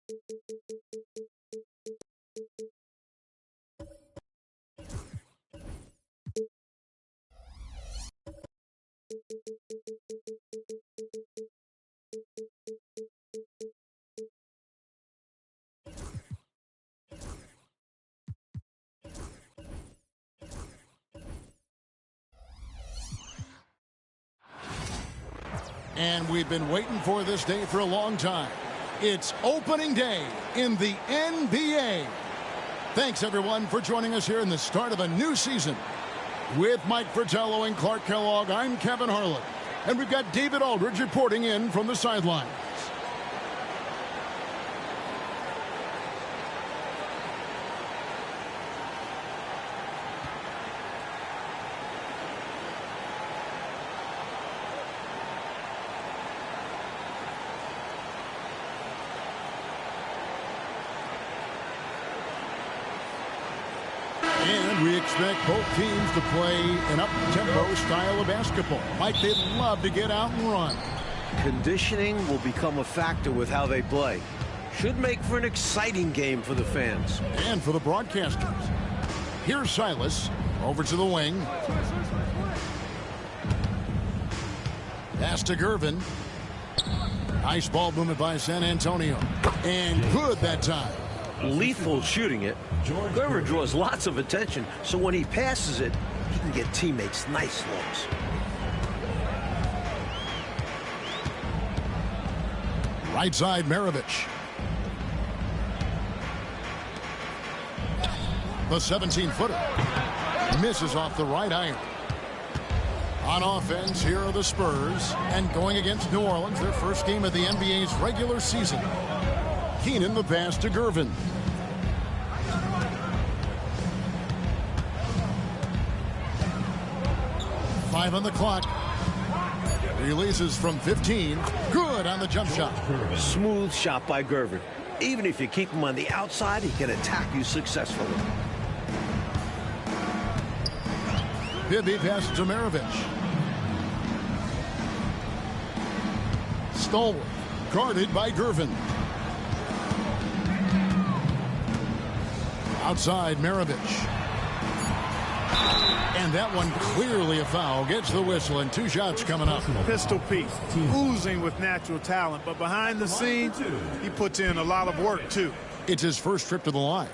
And we've been waiting for this day for a long time. It's opening day in the NBA. Thanks, everyone, for joining us here in the start of a new season. With Mike Fratello and Clark Kellogg, I'm Kevin Harlan. And we've got David Aldridge reporting in from the sidelines. And we expect both teams to play an up-tempo style of basketball. Mike, they'd love to get out and run. Conditioning will become a factor with how they play. Should make for an exciting game for the fans. And for the broadcasters. Here's Silas over to the wing. Pass to Gervin. Nice ball movement by San Antonio. And good that time. Lethal shooting it. Gervin draws lots of attention, so when he passes it, he can get teammates nice looks. Right side, Maravich. The 17-footer misses off the right iron. On offense, here are the Spurs, and going against New Orleans, their first game of the NBA's regular season. Keenan, the pass to Gervin. Five on the clock. Releases from 15. Good on the jump shot. Smooth shot by Gervin. Even if you keep him on the outside, he can attack you successfully. Bibby passes to Maravich. Stallworth guarded by Gervin. Outside, Maravich. And that one clearly a foul. Gets the whistle, and two shots coming up. Pistol piece, oozing with natural talent, but behind the scenes, he puts in a lot of work, too. It's his first trip to the line.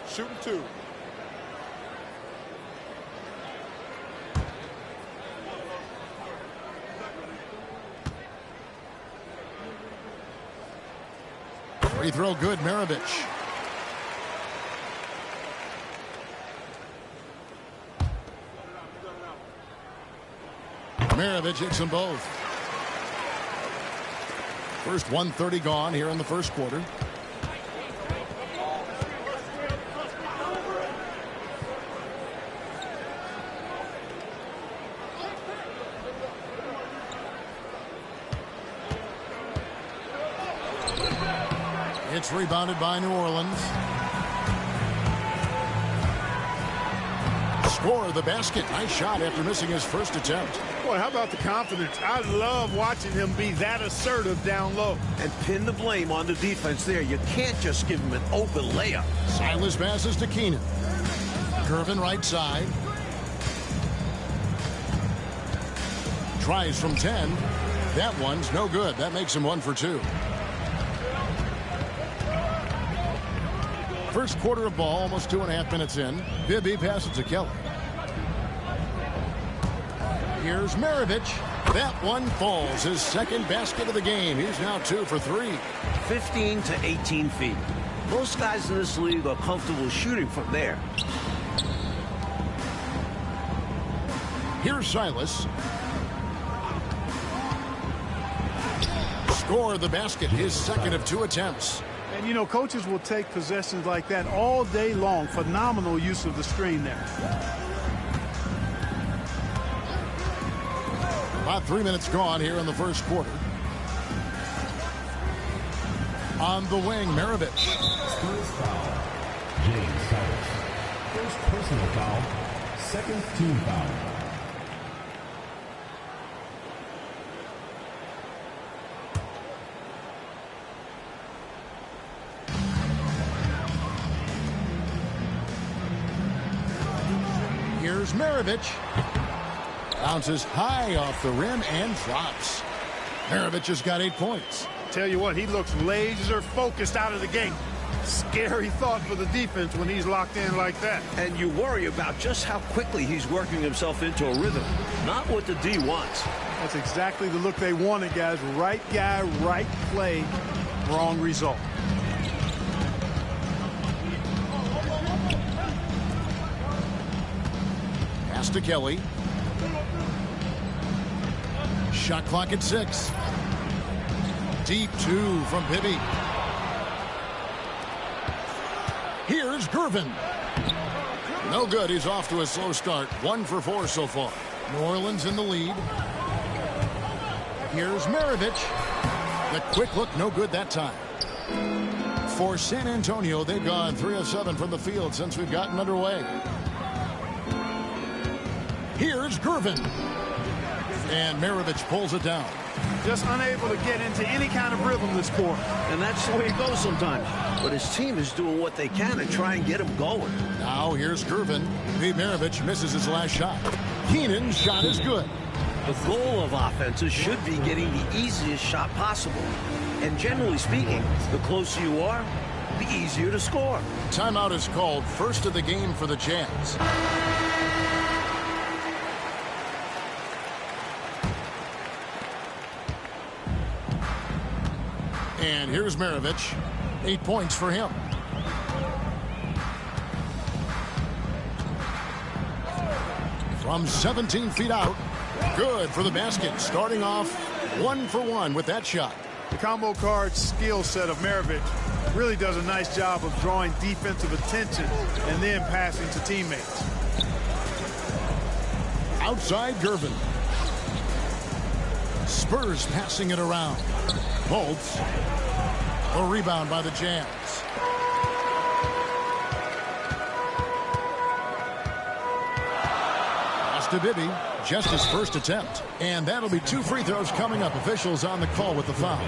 Shooting two. Free throw good, Maravich. Maravich hits them both. First 1:30 gone here in the first quarter. It's rebounded by New Orleans. Score the basket. Nice shot after missing his first attempt. Boy, how about the confidence? I love watching him be that assertive down low. And pin the blame on the defense there. You can't just give him an open layup. Silas passes to Keenan. Gervin right side. Tries from 10. That one's no good. That makes him 1 for 2. First quarter of ball, almost 2.5 minutes in. Bibby passes to Kelly. Here's Maravich. That one falls. His second basket of the game. He's now 2 for 3. 15 to 18 feet. Most guys in this league are comfortable shooting from there. Here's Silas. Score the basket. His second of 2 attempts. And, you know, coaches will take possessions like that all day long. Phenomenal use of the screen there. About 3 minutes gone here in the first quarter. On the wing, Maravich. First foul, James Silas. First personal foul, second team foul. Here's Maravich. Bounces high off the rim and drops. Maravich has got 8 points. Tell you what, he looks laser focused out of the gate. Scary thought for the defense when he's locked in like that. And you worry about just how quickly he's working himself into a rhythm. Not what the D wants. That's exactly the look they wanted, guys. Right guy, right play, wrong result. Pass to Kelly. Shot clock at 6. Deep 2 from Bibby. Here's Gervin. No good. He's off to a slow start. 1 for 4 so far. New Orleans in the lead. Here's Maravich. The quick look, no good that time. For San Antonio, they've gone 3 of 7 from the field since we've gotten underway. Here's Gervin. And Maravich pulls it down. Just unable to get into any kind of rhythm this quarter. And that's the way it goes sometimes. But his team is doing what they can to try and get him going. Now here's Gervin. Pete Maravich misses his last shot. Keenan's shot is good. The goal of offenses should be getting the easiest shot possible. And generally speaking, the closer you are, the easier to score. Timeout is called, first of the game for the Jazz. And here's Maravich. 8 points for him. From 17 feet out. Good for the basket. Starting off 1 for 1 with that shot. The combo card skill set of Maravich really does a nice job of drawing defensive attention and then passing to teammates. Outside Gervin. Spurs passing it around. Bolts. A rebound by the Jazz. Pass to Bibby. Just his first attempt. And that'll be 2 free throws coming up. Officials on the call with the foul.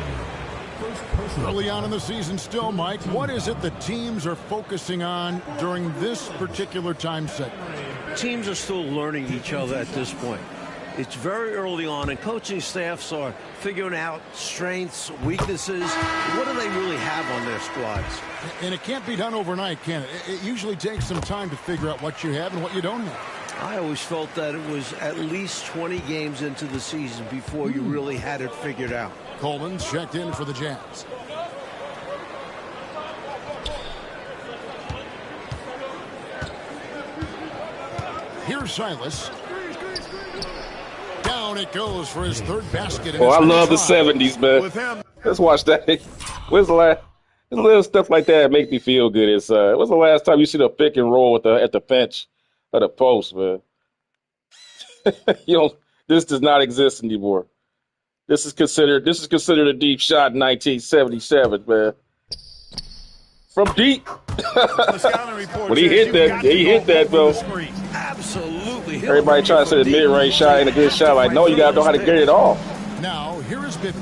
Early on in the season still, Mike, what is it the teams are focusing on during this particular time segment? Teams are still learning each other at this point. It's very early on, and coaching staffs are figuring out strengths, weaknesses. What do they really have on their squads? And it can't be done overnight, can it? It usually takes some time to figure out what you have and what you don't have. I always felt that it was at least 20 games into the season before you really had it figured out. Coleman's checked in for the Jazz. Here's Silas. Down it goes for his third basket. Oh, I love the 70s, man. Let's watch that. When's the last? Little stuff like that make me feel good. It's when's the last time you see the pick and roll at the bench of the post, man? This does not exist anymore. This is considered a deep shot in 1977, man. From deep. When he hit that, bro. Absolutely. Everybody trying to say the mid-range shot ain't a good shot. Like, no, you gotta know how to get it off. Now here is Bibby.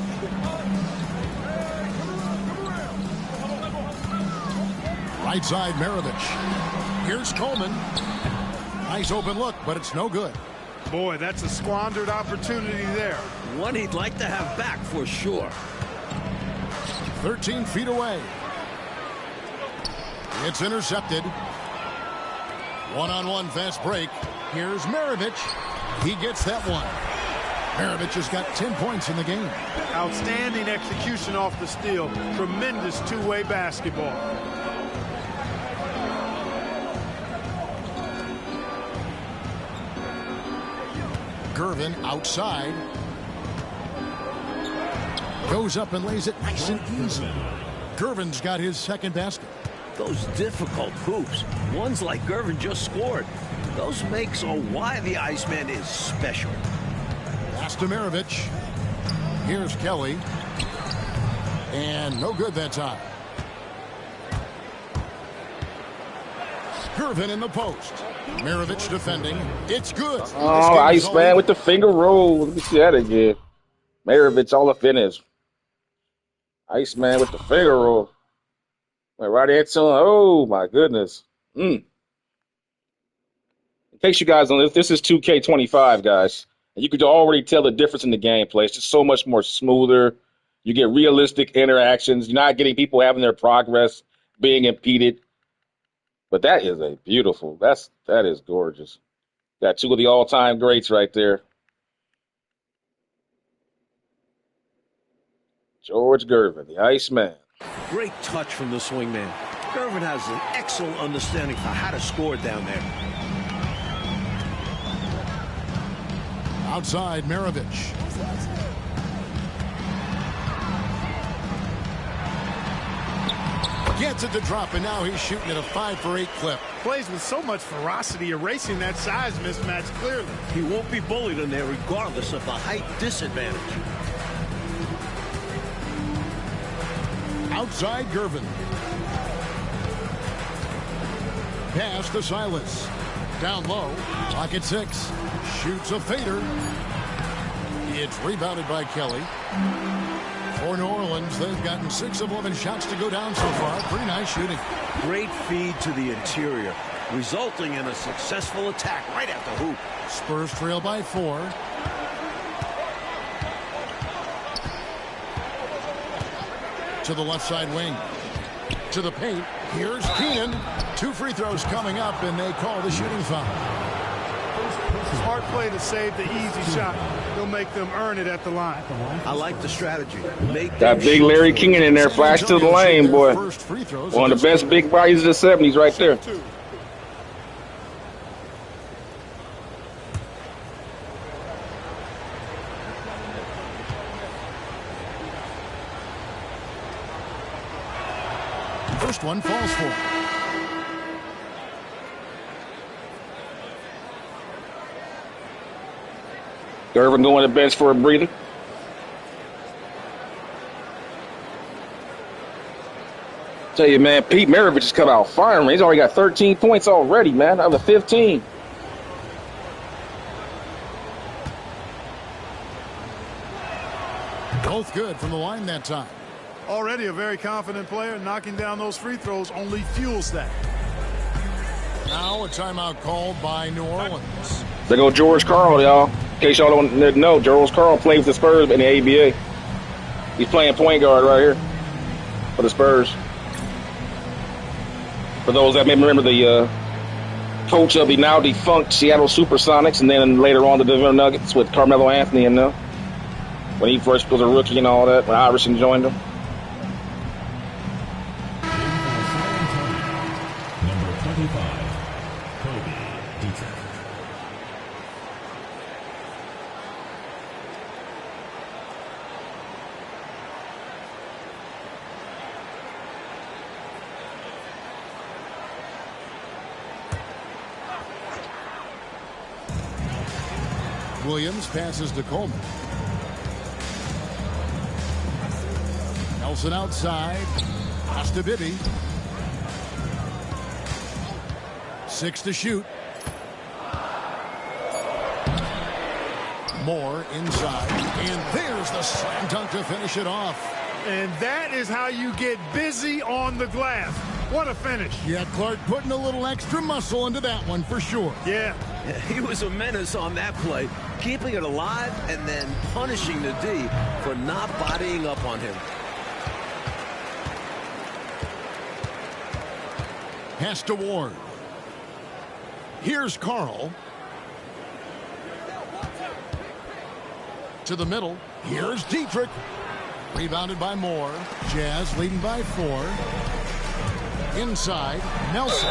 Right side Maravich. Here's Coleman. Nice open look, but it's no good. Boy, that's a squandered opportunity there. One he'd like to have back for sure. 13 feet away. It's intercepted. One-on-one fast break. Here's Maravich. He gets that one. Maravich has got 10 points in the game. Outstanding execution off the steal. Tremendous two-way basketball. Gervin outside. Goes up and lays it nice and easy. Gervin's got his second basket. Those difficult hoops, ones like Gervin just scored, those makes why the Iceman is special. Pass to Maravich. Here's Kelly. And no good that time. Gervin in the post. Maravich defending. It's good. Oh, Iceman with the finger roll. Let me see that again. Maravich all up in his. Iceman with the finger roll. Right into him. Oh, my goodness. case you guys don't know, this is 2K25, guys. And you could already tell the difference in the gameplay. It's just so much more smoother. You get realistic interactions. You're not getting people having their progress being impeded. But that is a beautiful. That is gorgeous. Got two of the all-time greats right there. George Gervin, the Iceman. Great touch from the swingman. Gervin has an excellent understanding for how to score down there. Outside, Maravich. Gets it to drop, and now he's shooting at a 5-for-8 clip. Plays with so much ferocity, erasing that size mismatch clearly. He won't be bullied in there regardless of the height disadvantage. Outside, Gervin. Pass to Silas. Down low. Clock at 6. Shoots a fader. It's rebounded by Kelly. For New Orleans, they've gotten 6 of 11 shots to go down so far. Pretty nice shooting. Great feed to the interior, resulting in a successful attack right at the hoop. Spurs trail by 4. To the left side wing. To the paint. Here's Keenan. 2 free throws coming up, and they call the shooting foul. Smart play to save the easy shot. He'll make them earn it at the line. I like the strategy. Got big Larry Keenan in there. Flash to the lane, boy. One of the best big bodies of the 70s right there. First one falls for. Gervin going to the bench for a breather. Tell you, man, Pete Maravich has come out firing. He's already got 13 points already, man, out of 15. Both good from the line that time. Already a very confident player. Knocking down those free throws only fuels that. Now a timeout called by New Orleans. There go George Karl, y'all. In case y'all don't know, George Karl plays with the Spurs in the ABA. He's playing point guard right here for the Spurs. For those that may remember, the coach of the now defunct Seattle Supersonics, and then later on the Denver Nuggets with Carmelo Anthony in there. When he first was a rookie and all that, when Iverson joined him. Number 25, Kobe Dietrich. Williams passes to Coleman. Nelson outside. Pass to Bibby. 6 to shoot. Moore inside. And there's the slam dunk to finish it off. And that is how you get busy on the glass. What a finish. Yeah, Clark putting a little extra muscle into that one for sure. Yeah. He was a menace on that play, keeping it alive and then punishing the D for not bodying up on him. Pass to Ward. Here's Karl. To the middle. Here's Dietrich. Rebounded by Moore. Jazz leading by 4. Inside, Nelson.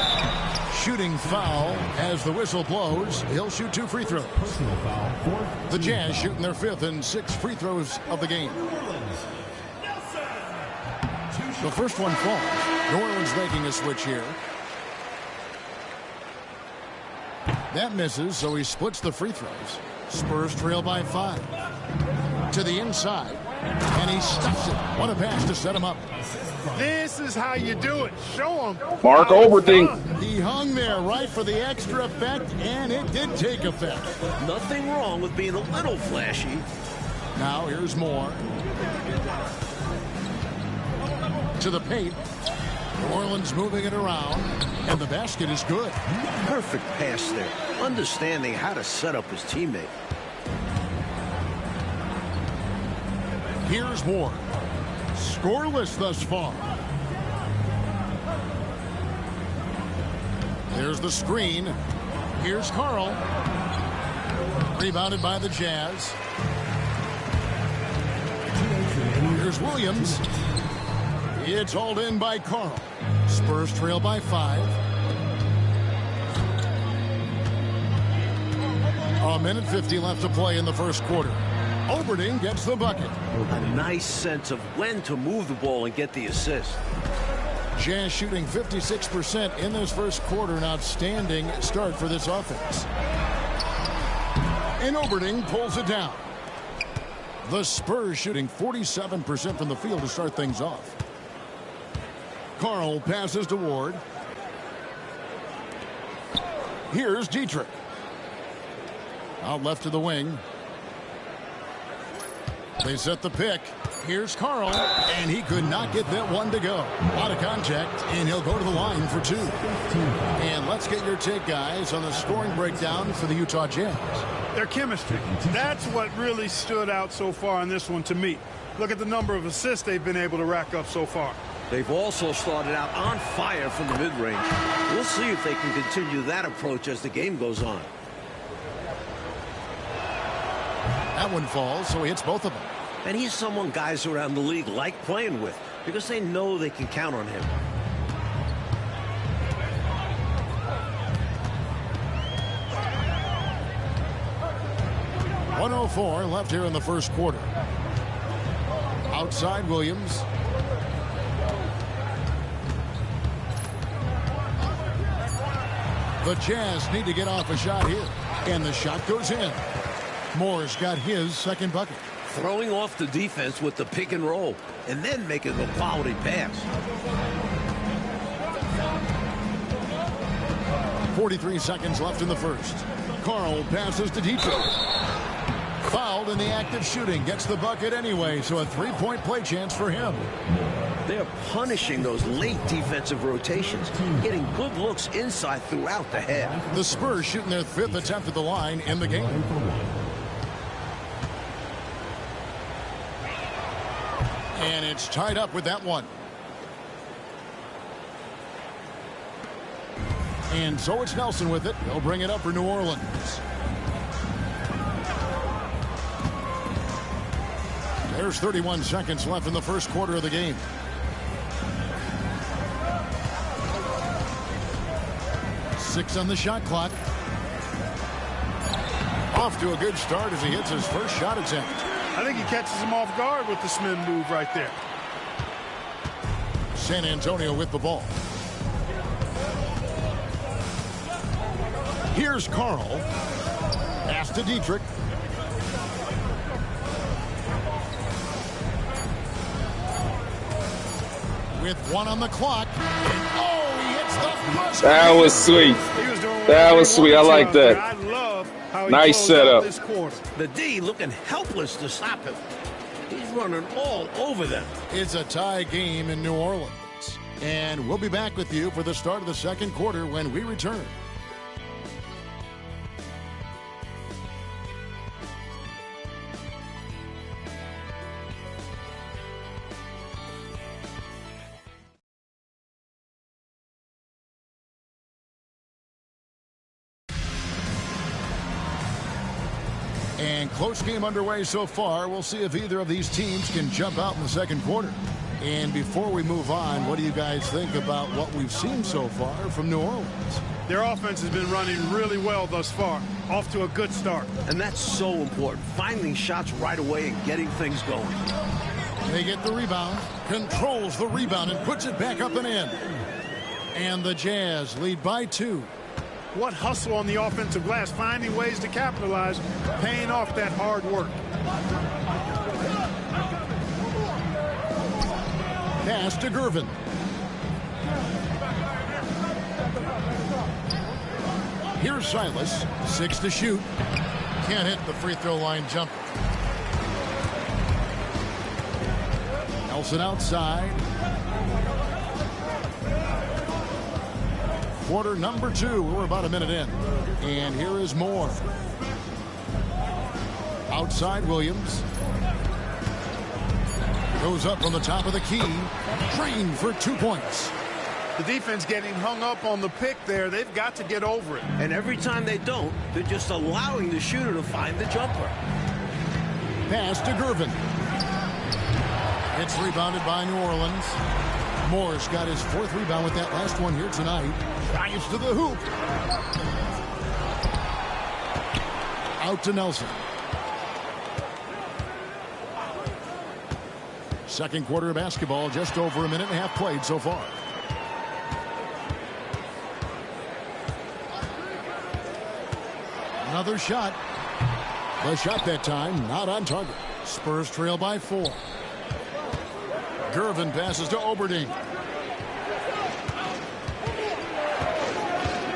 Shooting foul as the whistle blows. He'll shoot 2 free throws. Personal foul, 4th. The Jazz shooting their 5th and 6th free throws of the game. The first one falls. New Orleans making a switch here. That misses, so he splits the free throws. Spurs trail by 5. To the inside, and he stuffs it. What a pass to set him up. This is how you do it. Show him. Mark Overthing. He hung there right for the extra effect, and it did take effect. Nothing wrong with being a little flashy. Now here's Moore. To the paint. New Orleans moving it around, and the basket is good. Perfect pass there, understanding how to set up his teammate. Here's Ward. Scoreless thus far. There's the screen. Here's Carl. Rebounded by the Jazz. Here's Williams. It's hauled in by Carl. Spurs trail by 5. A minute 50 left to play in the first quarter. Oberding gets the bucket. A nice sense of when to move the ball and get the assist. Jazz shooting 56% in this first quarter. An outstanding start for this offense. And Oberding pulls it down. The Spurs shooting 47% from the field to start things off. Carl passes to Ward. Here's Dietrich. Out left to the wing. They set the pick. Here's Carl, and he could not get that one to go. Out of contact, and he'll go to the line for 2. And let's get your take, guys, on the scoring breakdown for the Utah Jazz. Their chemistry. That's what really stood out so far in this one to me. Look at the number of assists they've been able to rack up so far. They've also started out on fire from the mid-range. We'll see if they can continue that approach as the game goes on. That one falls, so he hits both of them. And he's someone guys around the league like playing with because they know they can count on him. .104 left here in the first quarter. Outside Williams. The Jazz need to get off a shot here. And the shot goes in. Moore's got his second bucket. Throwing off the defense with the pick and roll and then making a quality pass. 43 seconds left in the first. Carl passes to Dietrich. Fouled in the act of shooting. Gets the bucket anyway, so a 3-point play chance for him. They're punishing those late defensive rotations, getting good looks inside throughout the half. The Spurs shooting their 5th attempt at the line in the game. And it's tied up with that one. And so it's Nelson with it. He'll bring it up for New Orleans. There's 31 seconds left in the first quarter of the game. Six on the shot clock. Off to a good start as he hits his first shot attempt. I think he catches him off guard with the spin move right there. San Antonio with the ball. Here's Carl. Pass to Dietrich. With one on the clock. And he hits the buzzer. That was sweet. That was sweet. I like that. I love how he nice setup. this quarter. The D looking helpless to stop him. He's running all over them. It's a tie game in New Orleans. And we'll be back with you for the start of the second quarter when we return. And close game underway so far. We'll see if either of these teams can jump out in the second quarter. And before we move on, what do you guys think about what we've seen so far from New Orleans? Their offense has been running really well thus far. Off to a good start. And that's so important. Finding shots right away and getting things going. They get the rebound, controls the rebound, and puts it back up and in. And the Jazz lead by 2. What hustle on the offensive glass, finding ways to capitalize, paying off that hard work. Pass to Gervin. Here's Silas. 6 to shoot. Can't hit the free throw line jumper. Nelson outside. quarter number 2. We're about a minute in. And here is Moore. Outside Williams. Goes up from the top of the key. Drained for 2 points. The defense getting hung up on the pick there. They've got to get over it. And every time they don't, they're just allowing the shooter to find the jumper. Pass to Gervin. It's rebounded by New Orleans. Morris got his 4th rebound with that last one here tonight. Drives to the hoop. Out to Nelson. Second quarter of basketball, just over a minute and a half played so far. Another shot. The shot that time, not on target. Spurs trail by 4. Gervin passes to Oberding.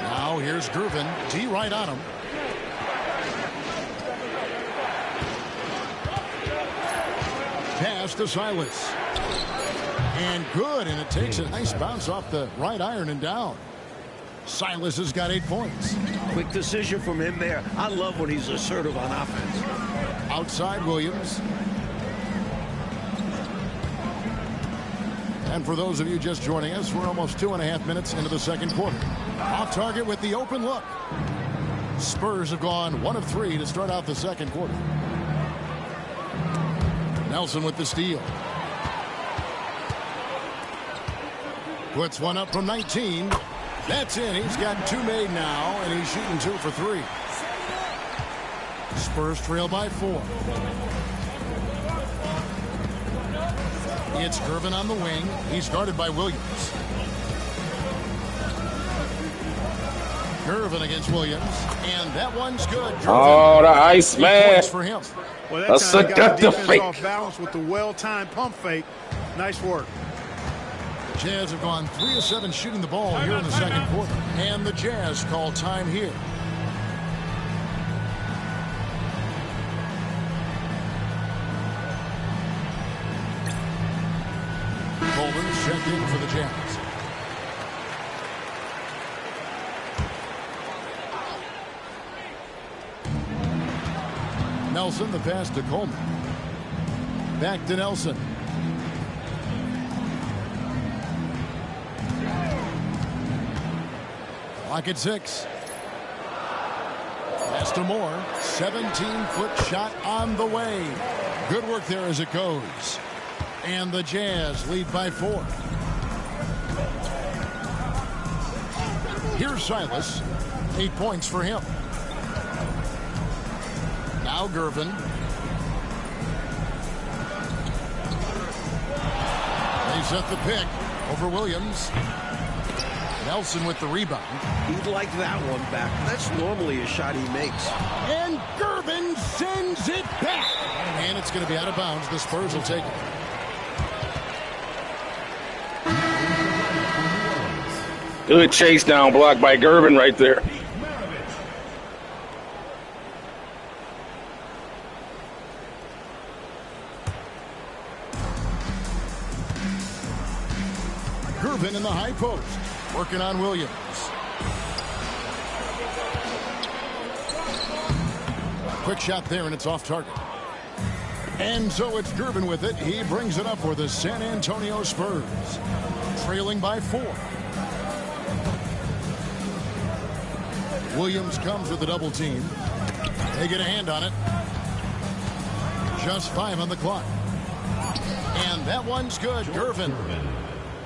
Now here's Gervin. D right on him. Pass to Silas. And good, and it takes a nice bounce off the right iron and down. Silas has got 8 points. Quick decision from him there. I love when he's assertive on offense. Outside Williams. And for those of you just joining us, we're almost 2.5 minutes into the second quarter. Off target with the open look. Spurs have gone 1 of 3 to start out the second quarter. Nelson with the steal. Puts one up from 19. That's in. He's got 2 made now, and he's shooting 2 for 3. Spurs trail by 4. It's Gervin on the wing. He's guarded by Williams. Gervin against Williams, and that one's good. Gervin, oh, the ice man. For him. Well, That's that kind of got the fake. defense off balance with the well-timed pump fake. Nice work. Jazz have gone 3 of 7 shooting the ball here in the second quarter. And the Jazz call time here. Coleman's checked in for the Jazz. Nelson, the pass to Coleman. Back to Nelson. Clock at 6. Pass to Moore. 17-foot shot on the way. Good work there as it goes. And the Jazz lead by 4. Here's Silas. 8 points for him. Now Gervin. They set the pick over Williams. Nelson with the rebound. He'd like that one back. That's normally a shot he makes. And Gervin sends it back. And it's going to be out of bounds. The Spurs will take it. Good chase down block by Gervin right there. Gervin in the high post. Working on Williams. Quick shot there, and it's off target. And so it's Gervin with it. He brings it up for the San Antonio Spurs. Trailing by 4. Williams comes with the double team. They get a hand on it. Just 5 on the clock. And that one's good.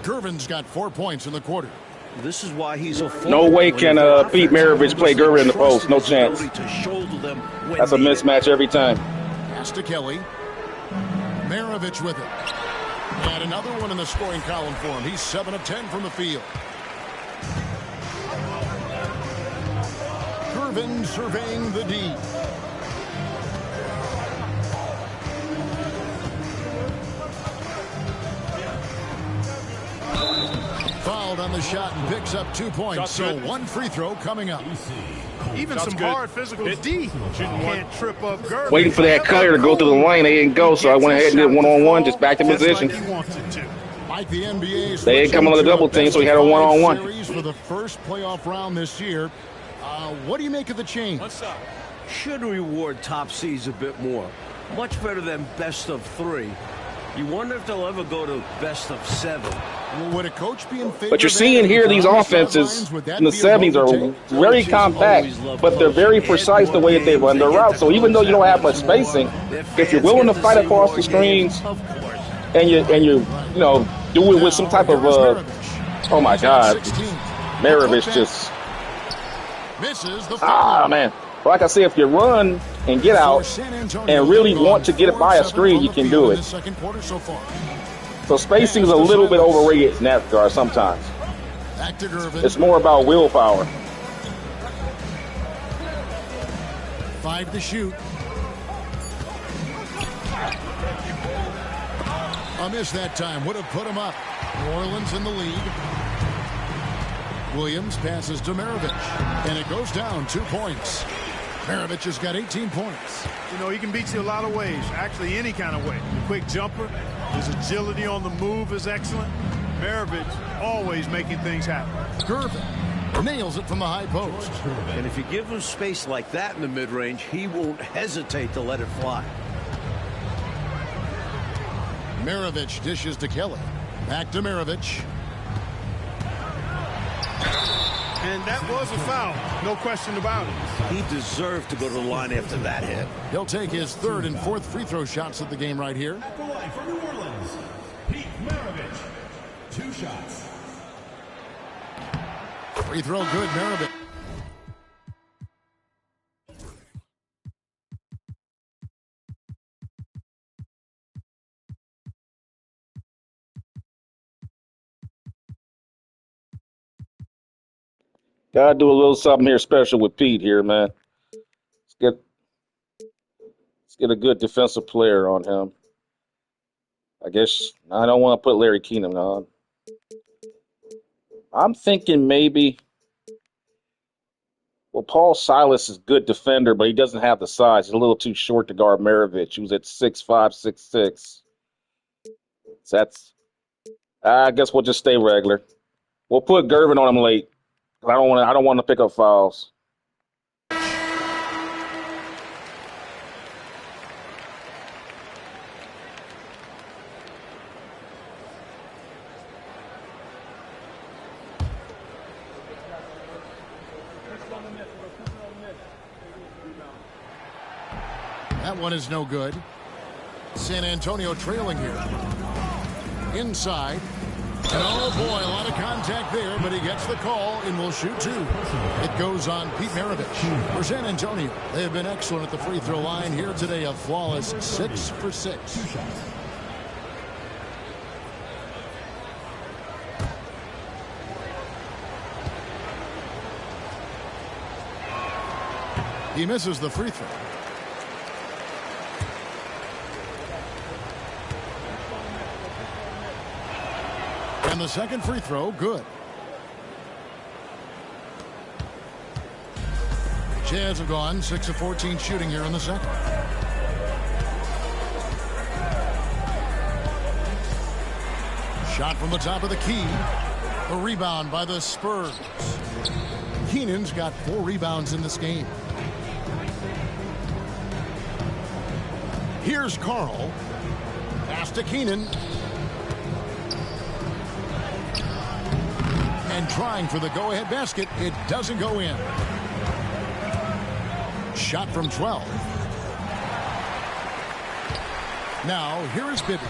Gervin's got 4 points in the quarter. This is why he's a No way can Pete Maravich play Gervin in the post. No chance. That's a mismatch every time. Pass to Kelly. Maravich with it. And another one in the scoring column for him. He's 7 of 10 from the field. Gervin surveying the D. Fouled on the shot and picks up 2 points. So one free throw coming up. Even some hard physical D can't trip up Gervin. Waiting for that cutter to go through the lane. They didn't go, so I went ahead and did one-on-one, just back to position. Like he wants it to. Like the NBA, They ain't coming on the double team, so he had a one-on-one. Series for the first playoff round this year. What do you make of the change? Should reward top seeds a bit more. Much better than best of 3. You wonder if they'll ever go to best of 7. Well, would a coach be in favor? But you're seeing here these offenses in the 70s are very compact, but they're very precise the way that they run their routes. So even though you don't have much spacing, if you're willing to fight across the screens and you know, do it with some type of oh my God, Maravich just misses the man. Like I said, if you run and get out and really want to get it by a screen, you can do it. So spacing is a little bit overrated in that regard sometimes. It's more about willpower. 5 to shoot. A miss that time would have put him up. New Orleans in the lead. Williams passes to Maravich, and it goes down 2 points. Maravich has got 18 points. You know, he can beat you a lot of ways, actually any kind of way. The quick jumper, his agility on the move is excellent. Maravich always making things happen. Gervin nails it from the high post. And if you give him space like that in the mid-range, he won't hesitate to let it fly. Maravich dishes to Kelly. Back to Maravich. And that was a foul, no question about it. He deserved to go to the line after that hit. He'll take his 3rd and 4th free throw shots of the game right here. At the line for New Orleans, Pete Maravich. 2 shots. Free throw good, Maravich. Gotta do a little something here special with Pete here, man. Let's get a good defensive player on him. I guess I don't want to put Larry Keenan on. I'm thinking maybe, well, Paul Silas is a good defender, but he doesn't have the size. He's a little too short to guard Maravich, who's at 6'5", 6'6". So that's, I guess we'll just stay regular. We'll put Gervin on him late. I don't want to pick up fouls. That one is no good. San Antonio trailing here. Inside. And oh boy, a lot of contact there, but he gets the call and will shoot 2. It goes on Pete Maravich. For San Antonio, they have been excellent at the free throw line here today, a flawless 6 for 6. He misses the free throw. And the second free throw, good. Jazz have gone 6 of 14 shooting here in the second. Shot from the top of the key. A rebound by the Spurs. Keenan's got 4 rebounds in this game. Here's Carl. Pass to Keenan. And trying for the go-ahead basket. It doesn't go in. Shot from 12. Now, here is Bibby.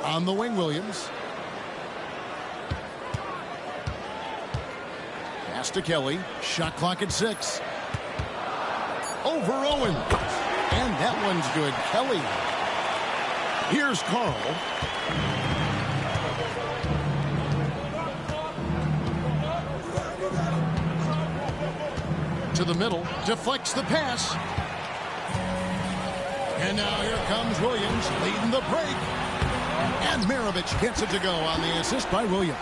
On the wing, Williams. Pass to Kelly. Shot clock at 6. Over Owen. And that one's good. Kelly. Here's Carl. To the middle. Deflects the pass. And now here comes Williams leading the break. And Maravich gets it to go on the assist by Williams.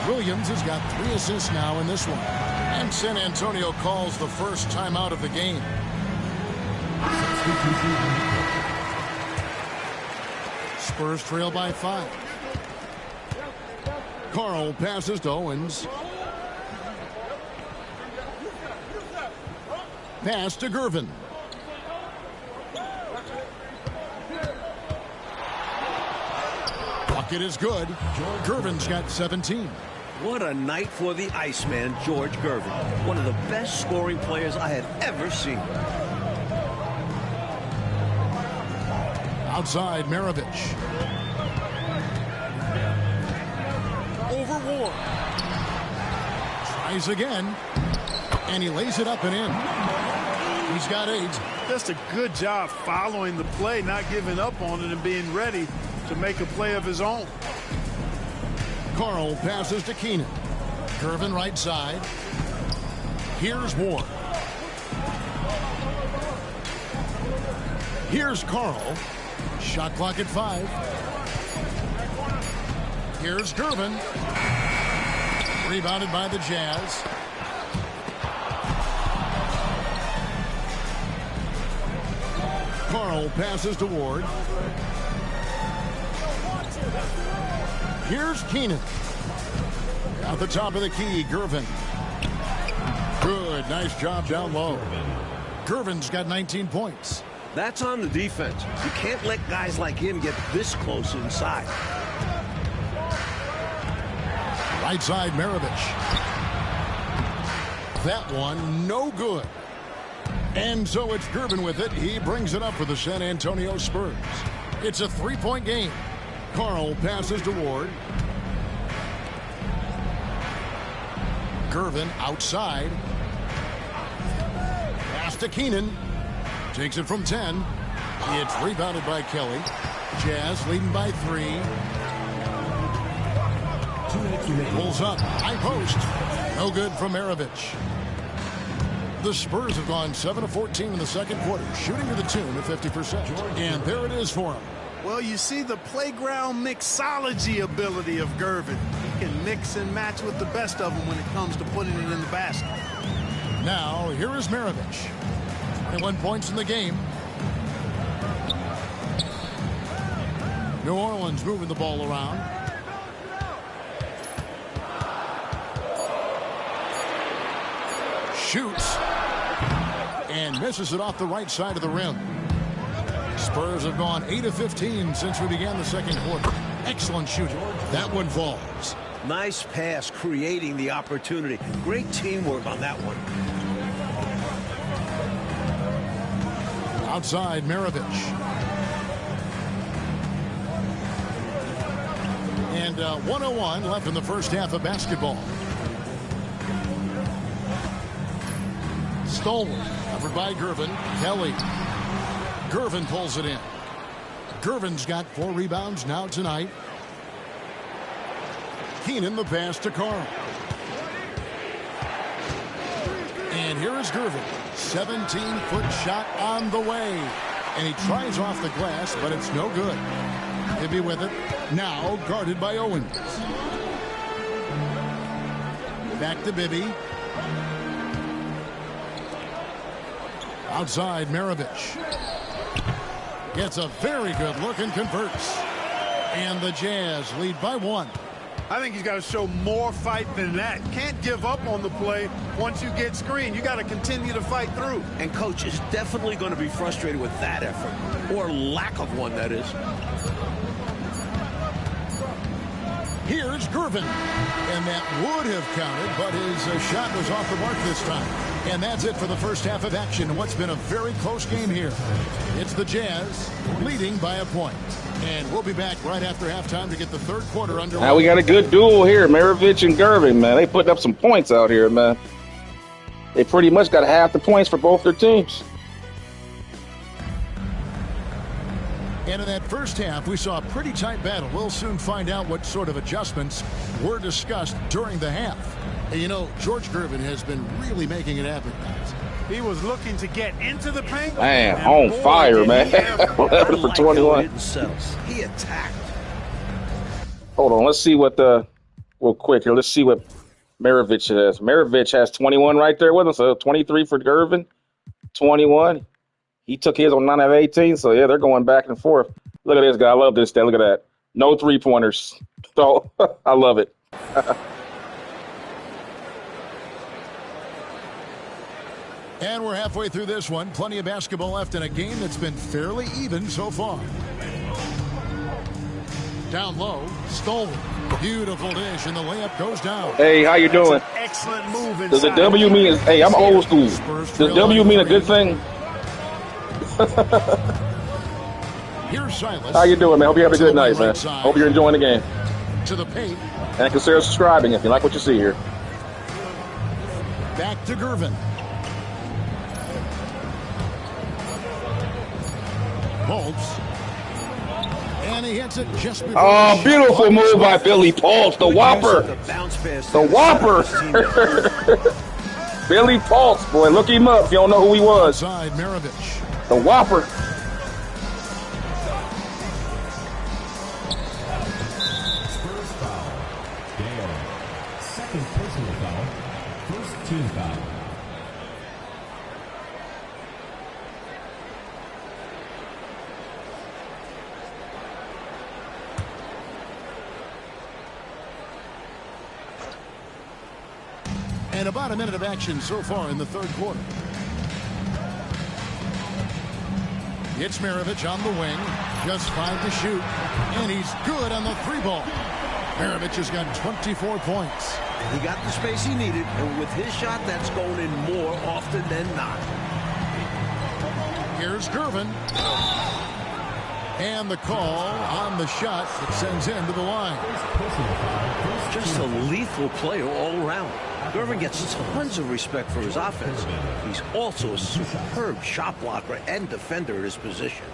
Williams has got 3 assists now in this one. And San Antonio calls the first timeout of the game. Spurs trail by 5. Carl passes to Owens. Pass to Gervin. Bucket is good. Gervin's got 17. What a night for the Iceman, George Gervin. One of the best scoring players I have ever seen. Outside, Maravich. Over Ward. Tries again. And he lays it up and in. He's got 8. Just a good job following the play, not giving up on it and being ready to make a play of his own. Carl passes to Keenan. Gervin right side. Here's Ward. Here's Carl. Shot clock at 5. Here's Gervin. Rebounded by the Jazz. Carl passes to Ward. Here's Keenan. At the top of the key, Gervin. Good, nice job down low. Gervin's got 19 points. That's on the defense. You can't let guys like him get this close inside. Right side, Maravich. That one, no good. And so it's Gervin with it. He brings it up for the San Antonio Spurs. It's a 3-point game. Carl passes to Ward. Gervin outside. Pass to Keenan. Takes it from 10. It's rebounded by Kelly. Jazz leading by 3. Pulls up. High post. No good from Maravich. The Spurs have gone 7 of 14 in the second quarter, shooting to the tune of 50%. And there it is for them. Well, you see the playground mixology ability of Gervin. He can mix and match with the best of them when it comes to putting it in the basket. Now, here is Maravich. 21 points in the game. New Orleans moving the ball around. Shoots. And misses it off the right side of the rim. Spurs have gone 8 of 15 since we began the second quarter. Excellent shooting. That one falls. Nice pass, creating the opportunity. Great teamwork on that one. Outside, Maravich. And 101 left in the first half of basketball. Stolen. Covered by Gervin. Kelly. Gervin pulls it in. Gervin's got 4 rebounds now tonight. Keenan the pass to Carl. And here is Gervin. 17-foot shot on the way. And he tries off the glass, but it's no good. Bibby with it. Now guarded by Owens. Back to Bibby. Outside, Maravich. Gets a very good look and converts. And the Jazz lead by 1. I think he's got to show more fight than that. Can't give up on the play once you get screened. You got to continue to fight through. And coach is definitely going to be frustrated with that effort, or lack of one, that is. Here's Gervin. And that would have counted, but his shot was off the mark this time. And that's it for the first half of action. What's been a very close game here. It's the Jazz leading by a point. And we'll be back right after halftime to get the third quarter underway. Now we got a good duel here, Maravich and Gervin, man. They putting up some points out here, man. They pretty much got half the points for both their teams. And in that first half, we saw a pretty tight battle. We'll soon find out what sort of adjustments were discussed during the half. And you know, George Gervin has been really making it happen, guys. He was looking to get into the paint. Man, on fire, man. 11 for 21. He attacked. Hold on, let's see what real quick here. Let's see what Maravich has. Maravich has 21 right there with him, so 23 for Gervin, 21. He took his on 9 of 18, so yeah, they're going back and forth. Look at this guy. I love this stat. Look at that. No three-pointers. So I love it. And we're halfway through this one. Plenty of basketball left in a game that's been fairly even so far. Down low, stolen. Beautiful dish, and the layup goes down. Hey, how you doing? Excellent move inside. Does the W mean? Hey, I'm old school. Does W mean a good thing? Here's Silas. How you doing, man? Hope you have a good night, man. Hope you're enjoying the game. To the paint. And consider subscribing if you like what you see here. Back to Gervin. Bolts. And he hits it just before. Oh, beautiful move by Billy Paultz, the Whopper. The Whopper. Billy Paultz, boy, look him up if you don't know who he was. Side Maravich. The Whopper. Spurs foul. Gale. Second personal foul. First team foul. And about a minute of action so far in the third quarter. It's Maravich on the wing. Just 5 to shoot. And he's good on the 3-ball. Maravich has got 24 points. He got the space he needed, and with his shot, that's going in more often than not. Here's Gervin. And the call on the shot that sends him to the line. Just a lethal player all around. Gervin gets tons of respect for his offense. He's also a superb shot blocker and defender at his position.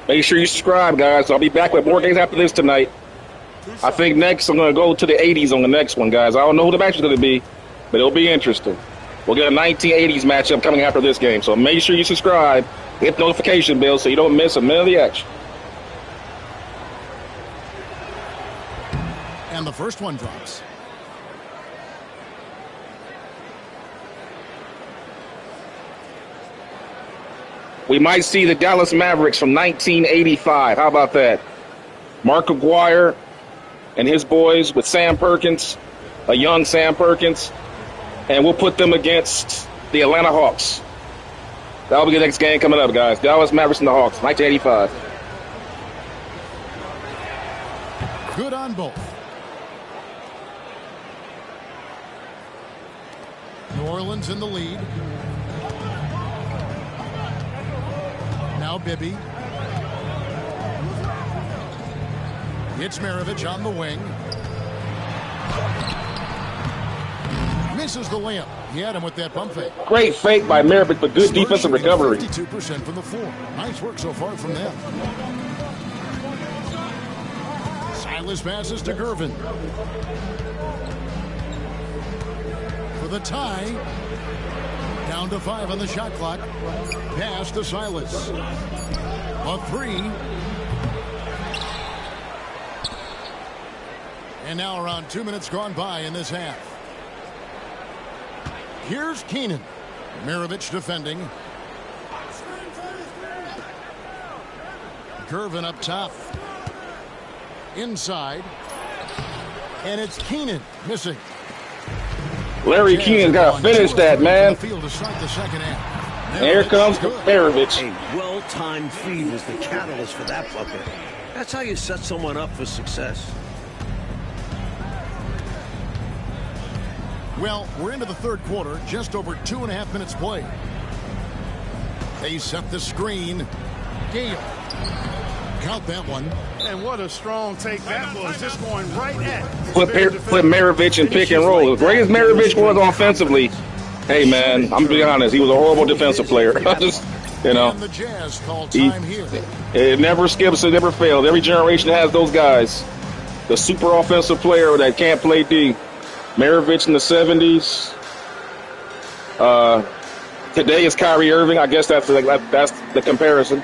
Make sure you subscribe, guys. I'll be back with more games after this tonight. I think next I'm going to go to the 80s on the next one, guys. I don't know who the match is going to be, but it'll be interesting. We'll get a 1980s matchup coming after this game, so make sure you subscribe. Hit the notification bell so you don't miss a minute of the action. And the first one drops. We might see the Dallas Mavericks from 1985. How about that? Mark Aguirre and his boys with Sam Perkins, a young Sam Perkins, and we'll put them against the Atlanta Hawks. That'll be the next game coming up, guys. Dallas Mavericks and the Hawks, 1985. Good on both. New Orleans in the lead. Now Bibby. It's Maravich on the wing. Misses the layup. He had him with that pump fake. Great fake by Maravich, but good defensive recovery. 52% from the floor. Nice work so far from them. Silas passes to Gervin. For the tie. Down to 5 on the shot clock. Pass to Silas. A 3. And now around 2 minutes gone by in this half. Here's Keenan. Maravich defending. Gervin up top. Inside. And it's Keenan missing. Larry Keenan's got to finish that, man. Field to start the second half. And here comes Maravich. A well-timed feed is the catalyst for that bucket. That's how you set someone up for success. Well, we're into the third quarter, just over 2.5 minutes played. They set the screen. Gale. Count that one. And what a strong take that was. Just going right at. Put Maravich in pick and roll. As great as Maravich was offensively, hey, man, I'm going to be honest. He was a horrible defensive player. Just, you know. And the Jazz call time here. It never skips. It never fails. Every generation has those guys. The super offensive player that can't play D. Maravich in the 70s. Today is Kyrie Irving. I guess that's the comparison.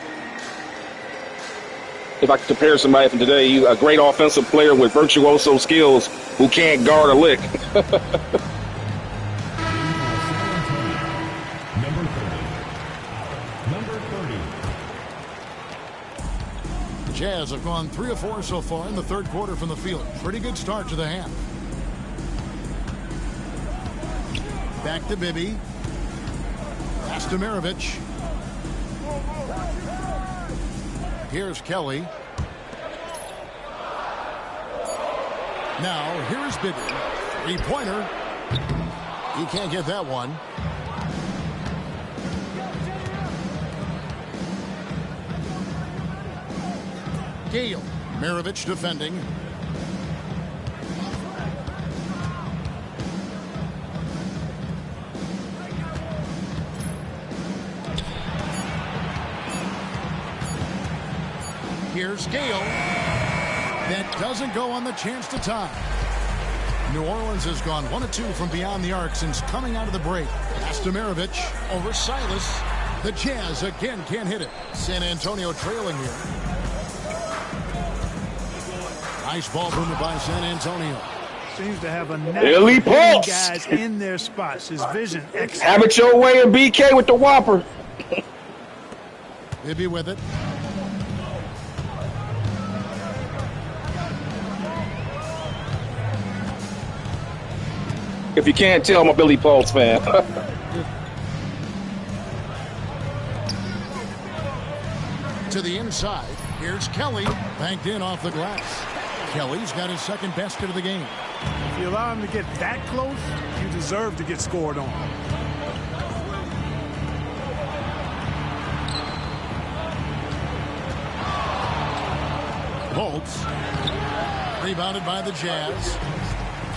If I could compare somebody from today, he's a great offensive player with virtuoso skills who can't guard a lick. Number Jazz have gone 3 of 4 so far in the third quarter from the field. Pretty good start to the half. Back to Bibby. Pass to Maravich. Here's Kelly. Now, here's Bibby. Three-pointer. He can't get that one. Gale. Maravich defending. Here's Gale. That doesn't go on the chance to tie. New Orleans has gone 1 of 2 from beyond the arc since coming out of the break. Pass to Maravich over Silas. The Jazz again can't hit it. San Antonio trailing here. Nice ball movement by San Antonio. Seems to have a knack of getting guys in their spots. His vision excellent. Have it your way in BK with the Whopper. Bibby with it. If you can't tell, I'm a Billy Pulse fan. To the inside. Here's Kelly. Banked in off the glass. Kelly's got his second basket of the game. If you allow him to get that close, you deserve to get scored on. Bolts. Rebounded by the Jazz.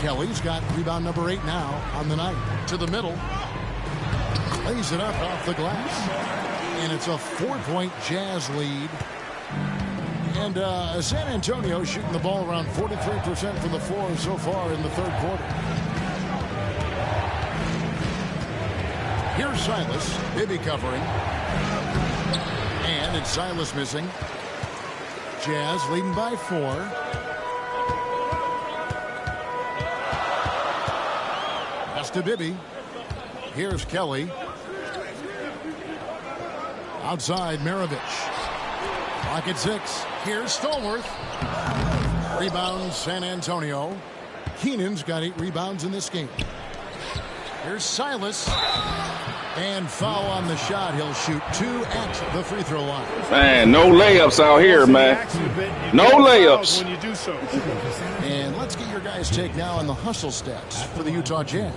Kelly's got rebound number 8 now on the night. To the middle. Lays it up off the glass. And it's a 4-point Jazz lead. And San Antonio shooting the ball around 43% from the floor so far in the third quarter. Here's Silas. Bibby covering. And it's Silas missing. Jazz leading by 4. Pass to Bibby. Here's Kelly. Outside, Maravich. Clock at 6. Here's Stallworth. Rebounds, San Antonio. Keenan's got 8 rebounds in this game. Here's Silas. And foul on the shot. He'll shoot 2 at the free throw line. Man, no layups out here, man. No layups. When you do so. And let's get your guys' take now on the hustle stats for the Utah Jazz.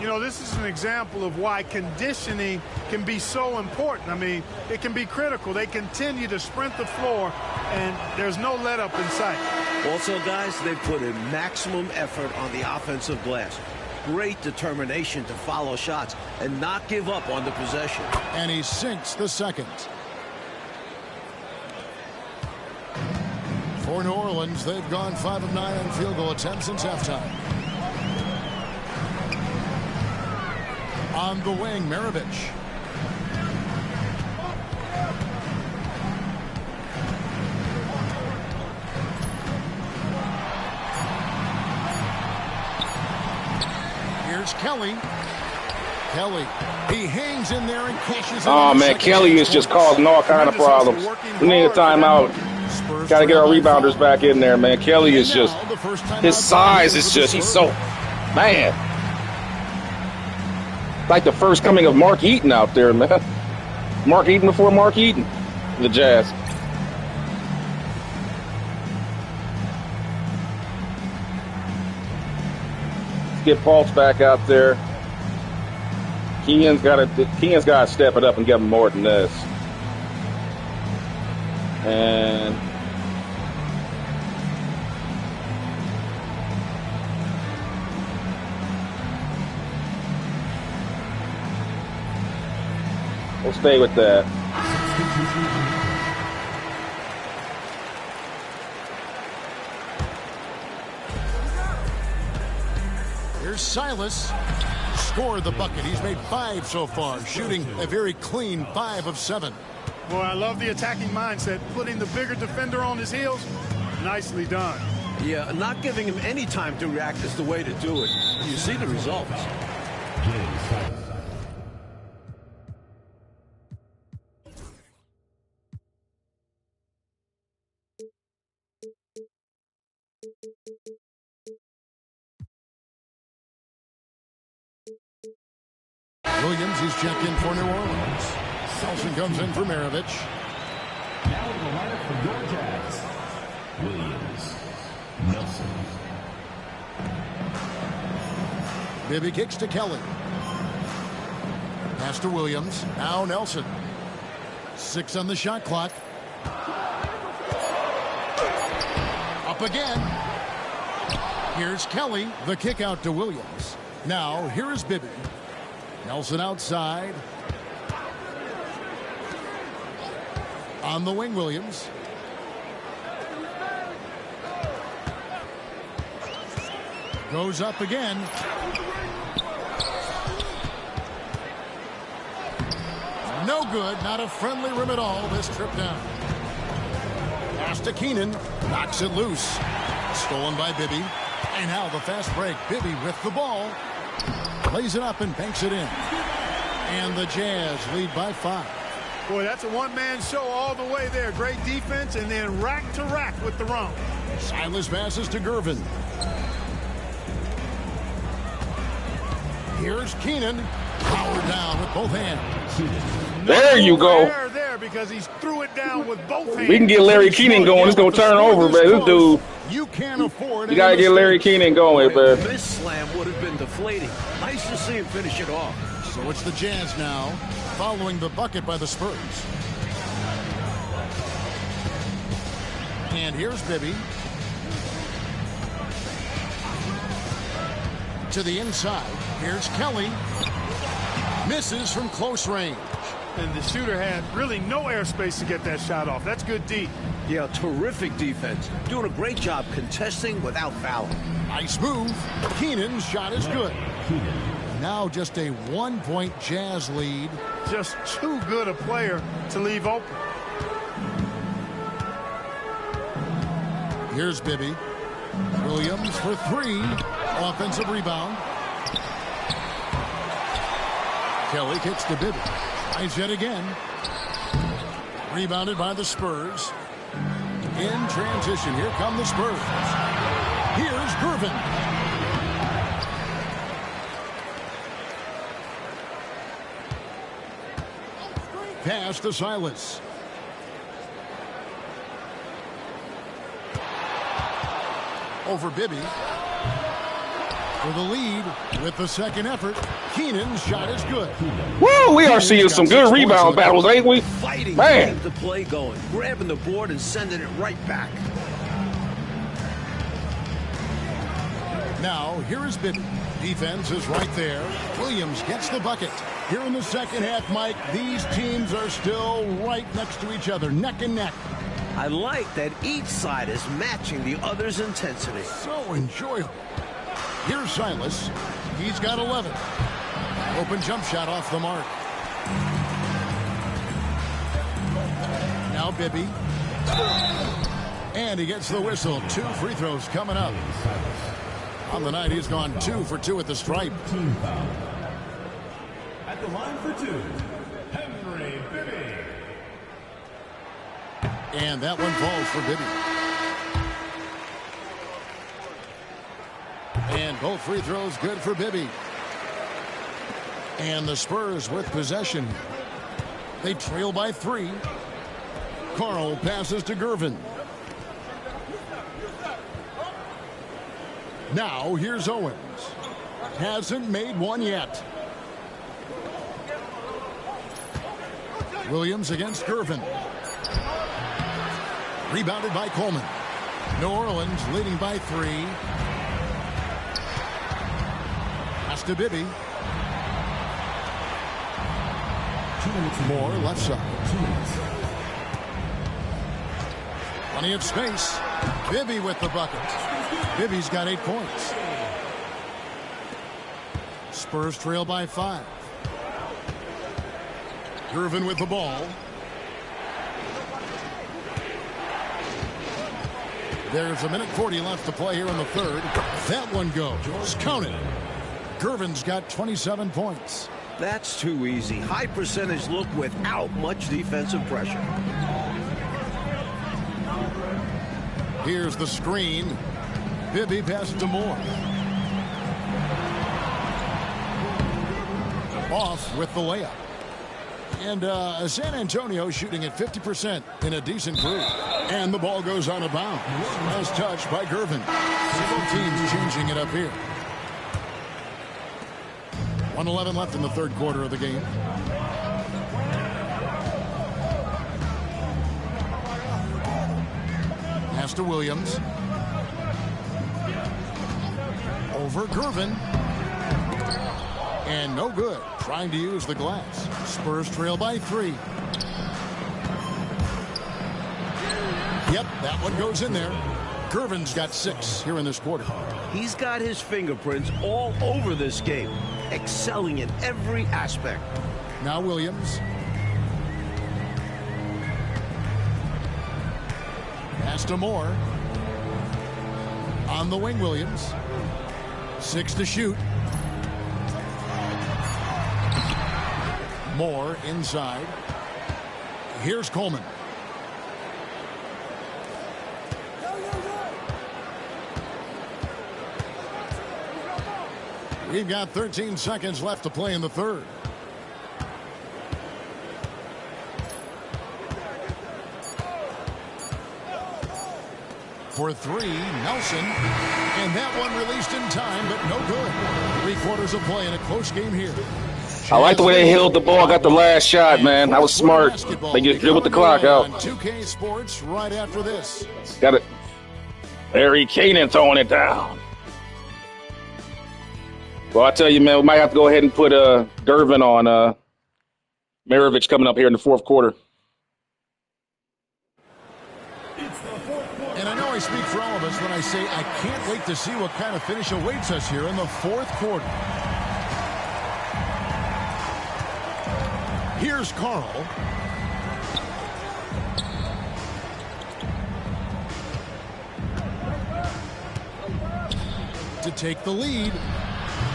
You know, this is an example of why conditioning can be so important. I mean, it can be critical. They continue to sprint the floor, and there's no let-up in sight. Also, guys, they put in maximum effort on the offensive glass. Great determination to follow shots and not give up on the possession. And he sinks the second. For New Orleans, they've gone 5 of 9 on field goal attempts since halftime. On the wing, Maravich. Here's Kelly. Kelly. He hangs in there and cashes. Oh, man, Kelly is just causing all kind of problems. We need a timeout. Got to get our rebounders back in there, man. Kelly is just, his size is just, he's so, man. Like the first coming of Mark Eaton out there, man. Mark Eaton before Mark Eaton. The Jazz. Let's get Pulse back out there. Keegan's got to step it up and give him more than this. And we'll stay with that. Here's Silas. Scored the bucket. He's made 5 so far, shooting a very clean 5 of 7. Boy, I love the attacking mindset, putting the bigger defender on his heels. Nicely done. Yeah, not giving him any time to react is the way to do it. You see the results. Williams, he's checked in for New Orleans. Nelson comes in for Maravich. Now in the lineup for your Jazz, Williams, Nelson. Bibby kicks to Kelly. Pass to Williams. Now Nelson. 6 on the shot clock. Up again. Here's Kelly. The kick out to Williams. Now here is Bibby. Nelson outside. On the wing, Williams. Goes up again. No good. Not a friendly rim at all this trip down. Pass to Keenan. Knocks it loose. Stolen by Bibby. And now the fast break. Bibby with the ball. Lays it up and banks it in. And the Jazz lead by 5. Boy, that's a one-man show all the way there. Great defense and then rack to rack with the run. Silas passes to Gervin. Here's Keenan. Powered down with both hands. There you go. There because he threw it down with both hands. We can get Larry Keenan going. It's going to turn over, man. This dude. You can't afford. You got to get Larry Keenan going, man. This slam would have been deflating. Nice to see him finish it off. So it's the Jazz now, following the bucket by the Spurs. And here's Bibby. To the inside. Here's Kelly. Misses from close range. And the shooter had really no airspace to get that shot off. That's good D. Yeah, terrific defense. Doing a great job contesting without fouling. Nice move. Keenan's shot is good. Now just a 1-point Jazz lead. Just too good a player to leave open. Here's Bibby. Williams for 3. Offensive rebound. Kelly kicks to Bibby. Nice yet again. Rebounded by the Spurs. In transition, here come the Spurs. Here's Gervin. Pass to Silas. Over Bibby. For the lead with the second effort. Keenan's shot is good. Woo, we are seeing some good rebound battles, ain't we? Fighting Man. to keep the play going, grabbing the board and sending it right back. Now, here is Bibby. Defense is right there. Williams gets the bucket. Here in the second half, Mike, these teams are still right next to each other, neck and neck. I like that each side is matching the other's intensity. So enjoyable. Here's Silas. He's got 11. Open jump shot off the mark. Now Bibby. And he gets the whistle. 2 free throws coming up. On the night, he's gone 2 for 2 at the stripe. Team foul. At the line for 2, Henry Bibby. And that one falls for Bibby. And both free throws good for Bibby. And the Spurs with possession. They trail by 3. Carl passes to Gervin. Now here's Owens. Hasn't made one yet. Williams against Gervin. Rebounded by Coleman. New Orleans leading by 3. Pass to Bibby. 2 minutes More left side. 2 minutes. Plenty of space. Bibby with the bucket. Bibby's got 8 points. Spurs trail by 5. Gervin with the ball. There's 1:40 left to play here in the third. That one goes. Count it. Gervin's got 27 points. That's too easy. High percentage look without much defensive pressure. Here's the screen. Bibby passes to Moore. off with the layup. And San Antonio shooting at 50% in a decent group. And the ball goes out of bounds. Nice touch by Gervin. Both teams changing it up here. 1:11 left in the third quarter of the game. Pass to Williams. Over Gervin. And no good. Trying to use the glass. Spurs trail by 3. Yep, that one goes in there. Gervin's got 6 here in this quarter. He's got his fingerprints all over this game, excelling in every aspect. Now Williams. Pass to Moore. On the wing, Williams. 6 to shoot. Moore inside. Here's Coleman. We've got 13 seconds left to play in the third. For 3, Nelson. And that one released in time, but no good. 3/4 of play in a close game here. I like the way they held the ball, got the last shot, man. That was smart. They just dribbled the clock out. 2K Sports right after this. Got it. Harry Kane throwing it down. Well, I tell you, man, we might have to go ahead and put Gervin on Maravich coming up here in the fourth quarter. And I know I speak for all of us when I say I can't wait to see what kind of finish awaits us here in the fourth quarter. Here's Carl. To take the lead.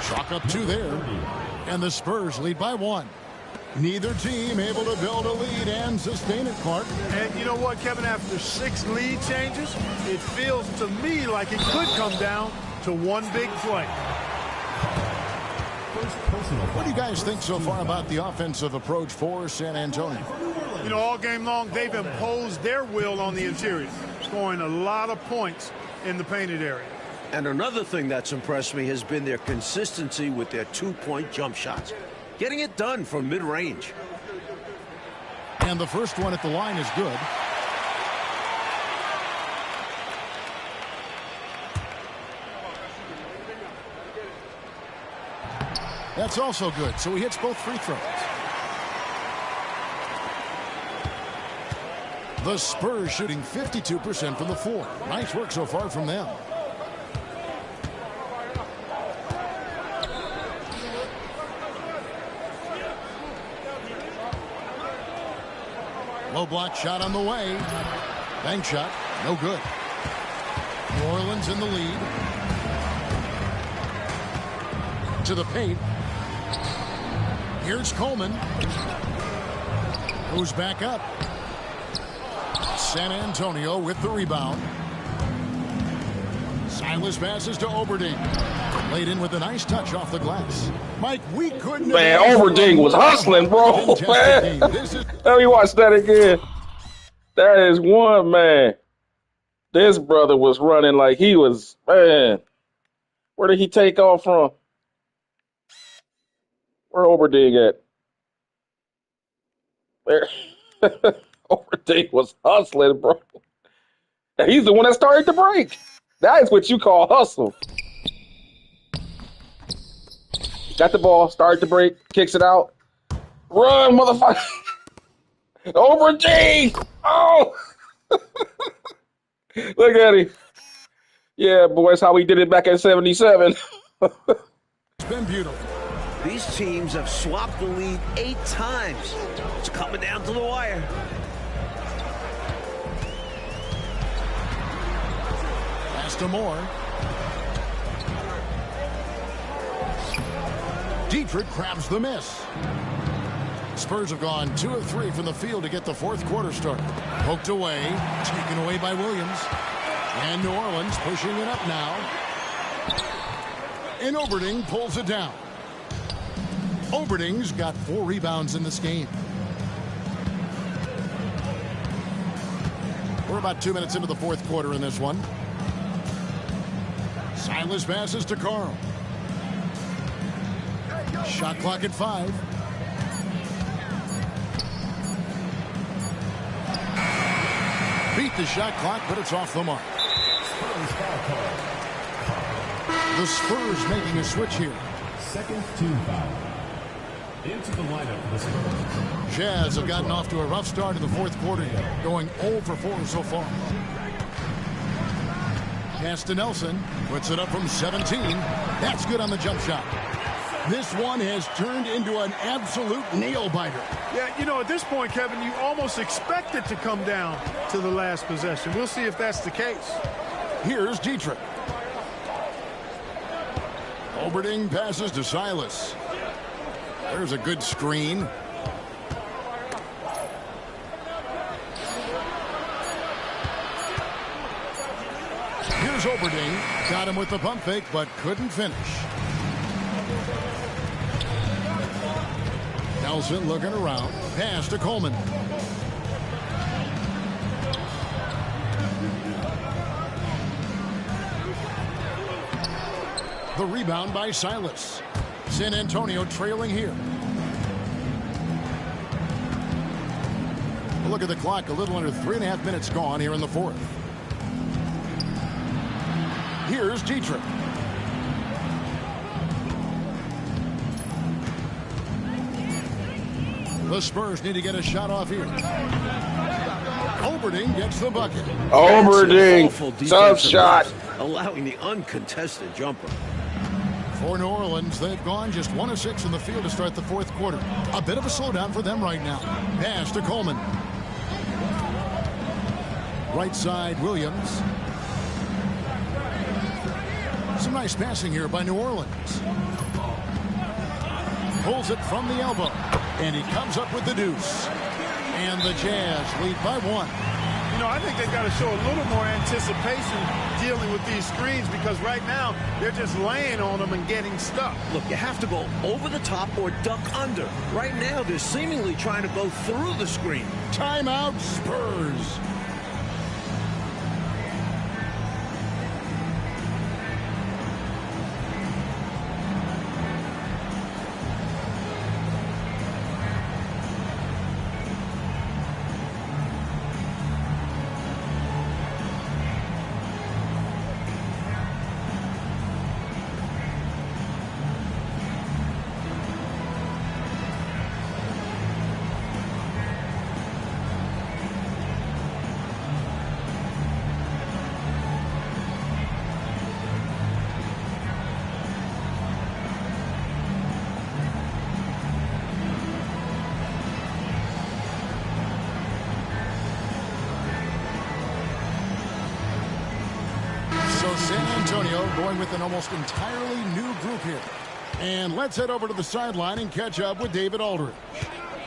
Chalk up 2 there. And the Spurs lead by 1. Neither team able to build a lead and sustain it, Clark. And you know what, Kevin? After 6 lead changes, it feels to me like it could come down to one big play. What do you guys think so far about the offensive approach for San Antonio? You know, all game long, they've imposed their will on the interior, scoring a lot of points in the painted area. And another thing that's impressed me has been their consistency with their 2-point jump shots. Getting it done from mid-range. And the first one at the line is good. That's also good, so he hits both free throws. The Spurs shooting 52% from the floor. Nice work so far from them. Low block shot on the way. Bank shot, no good. New Orleans in the lead. To the paint. Here's Coleman. Goes back up. San Antonio with the rebound. Silas passes to Oberding. Laid in with a nice touch off the glass. Mike, we couldn't. Man, Oberding was hustling, bro. Man. Let me watch that again. That is one, man. This brother was running like he was, man. Where did he take off from? Where Oberding at? There. Oberding was hustling, bro. And he's the one that started the break. That is what you call hustle. Got the ball, started the break, kicks it out. Run, motherfucker. Oberding. Oh. Look at him. Yeah, boy, that's how we did it back in 77. It's been beautiful. These teams have swapped the lead 8 times. It's coming down to the wire. Pass to Moore. Dietrich grabs the miss. Spurs have gone 2 of 3 from the field to get the fourth quarter started. Poked away, taken away by Williams. And New Orleans pushing it up now. And Oberding pulls it down. Oberding's got 4 rebounds in this game. We're about 2 minutes into the fourth quarter in this one. Silas passes to Carl. Shot clock at 5. Beat the shot clock, but it's off the mark. The Spurs making a switch here. Second team foul. Into the lineup for the Spurs. Jazz have gotten off to a rough start in the fourth quarter, going 0 for 4 so far. Pass to Nelson, puts it up from 17. That's good on the jump shot. This one has turned into an absolute nail-biter. Yeah, you know, at this point, Kevin, you almost expect it to come down to the last possession. We'll see if that's the case. Here's Dietrich. Oberding passes to Silas. There's a good screen. Here's Oberding. Got him with the pump fake, but couldn't finish. Nelson looking around. Pass to Coleman. The rebound by Silas. San Antonio trailing here. Look at the clock. A little under 3.5 minutes gone here in the fourth. Here's Dietrich. The Spurs need to get a shot off here. Oberding gets the bucket. Oberding, tough shot. Allowing the uncontested jumper. For New Orleans, they've gone just 1 of 6 in the field to start the fourth quarter. A bit of a slowdown for them right now. Pass to Coleman. Right side, Williams. Some nice passing here by New Orleans. Pulls it from the elbow. And he comes up with the deuce. And the Jazz lead by 1. You know, I think they've got to show a little more anticipation dealing with these screens because right now they're just laying on them and getting stuck. Look, you have to go over the top or duck under. Right now, they're seemingly trying to go through the screen. Timeout, Spurs. So San Antonio going with an almost entirely new group here. And let's head over to the sideline and catch up with David Aldridge.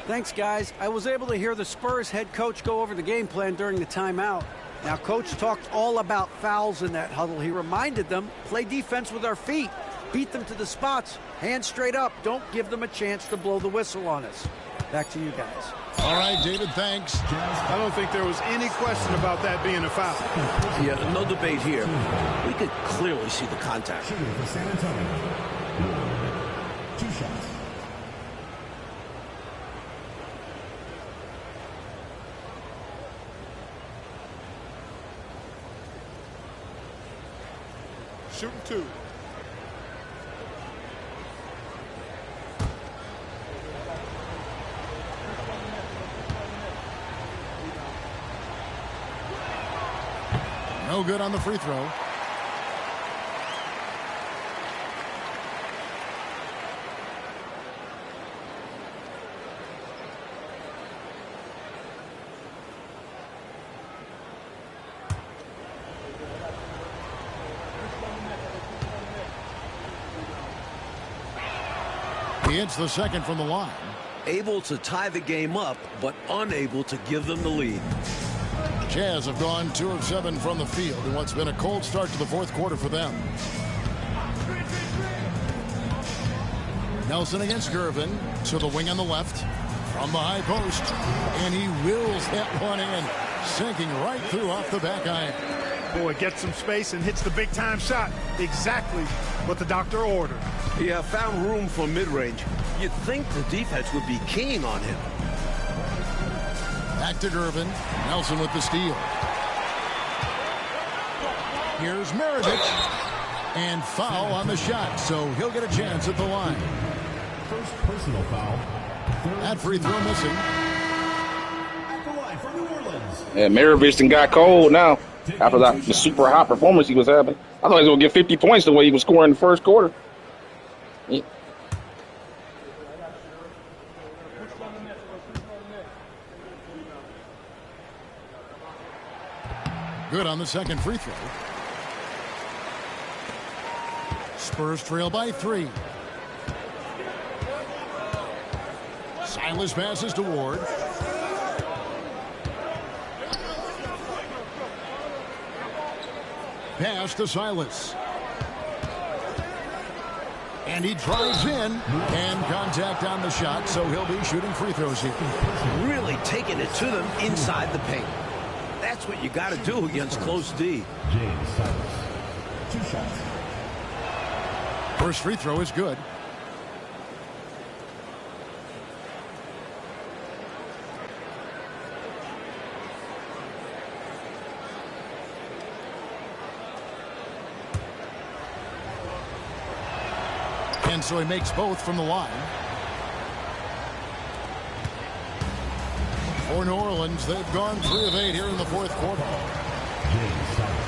Thanks, guys. I was able to hear the Spurs head coach go over the game plan during the timeout. Now, Coach talked all about fouls in that huddle. He reminded them, play defense with our feet. Beat them to the spots. Hands straight up. Don't give them a chance to blow the whistle on us. Back to you guys. All right, David, thanks. I don't think there was any question about that being a foul. Yeah, no debate here. We could clearly see the contact. Shooting for San Antonio. 2 shots. Shooting 2. No good on the free throw. He hits the second from the line. Able to tie the game up, but unable to give them the lead. Jazz have gone 2 of 7 from the field in what's been a cold start to the fourth quarter for them. Nelson against Gervin to the wing on the left from the high post, and he wills that one in, sinking right through off the back iron. Boy, gets some space and hits the big-time shot. Exactly what the doctor ordered. Yeah, found room for mid-range. You'd think the defense would be keen on him. Back to Gervin. Nelson with the steal. Here's Maravich. And foul on the shot, so he'll get a chance at the line. First personal foul. That free throw missing. At the line for New Orleans. Yeah, Maravich done got cold now after that the super hot performance he was having. I thought he was going to get 50 points the way he was scoring in the first quarter. Yeah. Good on the second free throw. Spurs trail by 3. Silas passes to Ward. Pass to Silas. And he drives in, and contact on the shot, so he'll be shooting free throws here. Really taking it to them inside the paint. That's what you got to do against close D. James Silas. 2 shots. First free throw is good. And so he makes both from the line. For New Orleans, they've gone 3 of 8 here in the fourth quarter. James Silas.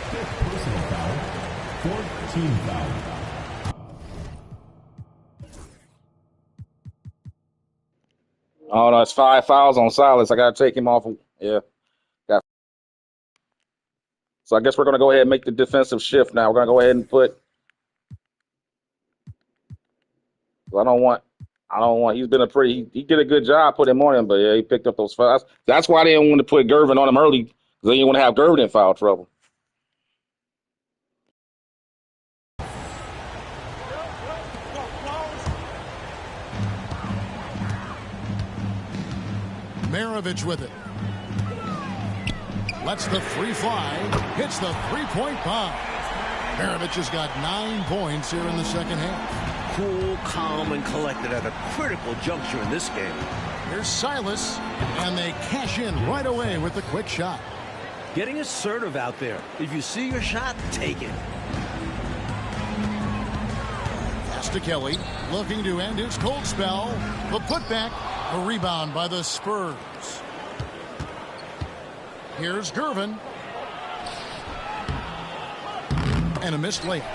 5th personal foul. 4th team foul. Oh, no, it's 5 fouls on Silas. I got to take him off. Yeah. So I guess we're going to go ahead and make the defensive shift now. We're going to go ahead and put. I don't want. He's been he did a good job putting him on him, but yeah, he picked up those fouls. That's why they didn't want to put Gervin on him early, because they didn't want to have Gervin in foul trouble. Maravich with it. Lets the 3 fly. Hits the 3-point bomb. Maravich has got 9 points here in the second half. Cool, calm, and collected at a critical juncture in this game. Here's Silas, and they cash in right away with the quick shot. Getting assertive out there. If you see your shot, take it. Pass to Kelly, looking to end his cold spell. The putback, a rebound by the Spurs. Here's Gervin. And a missed layup.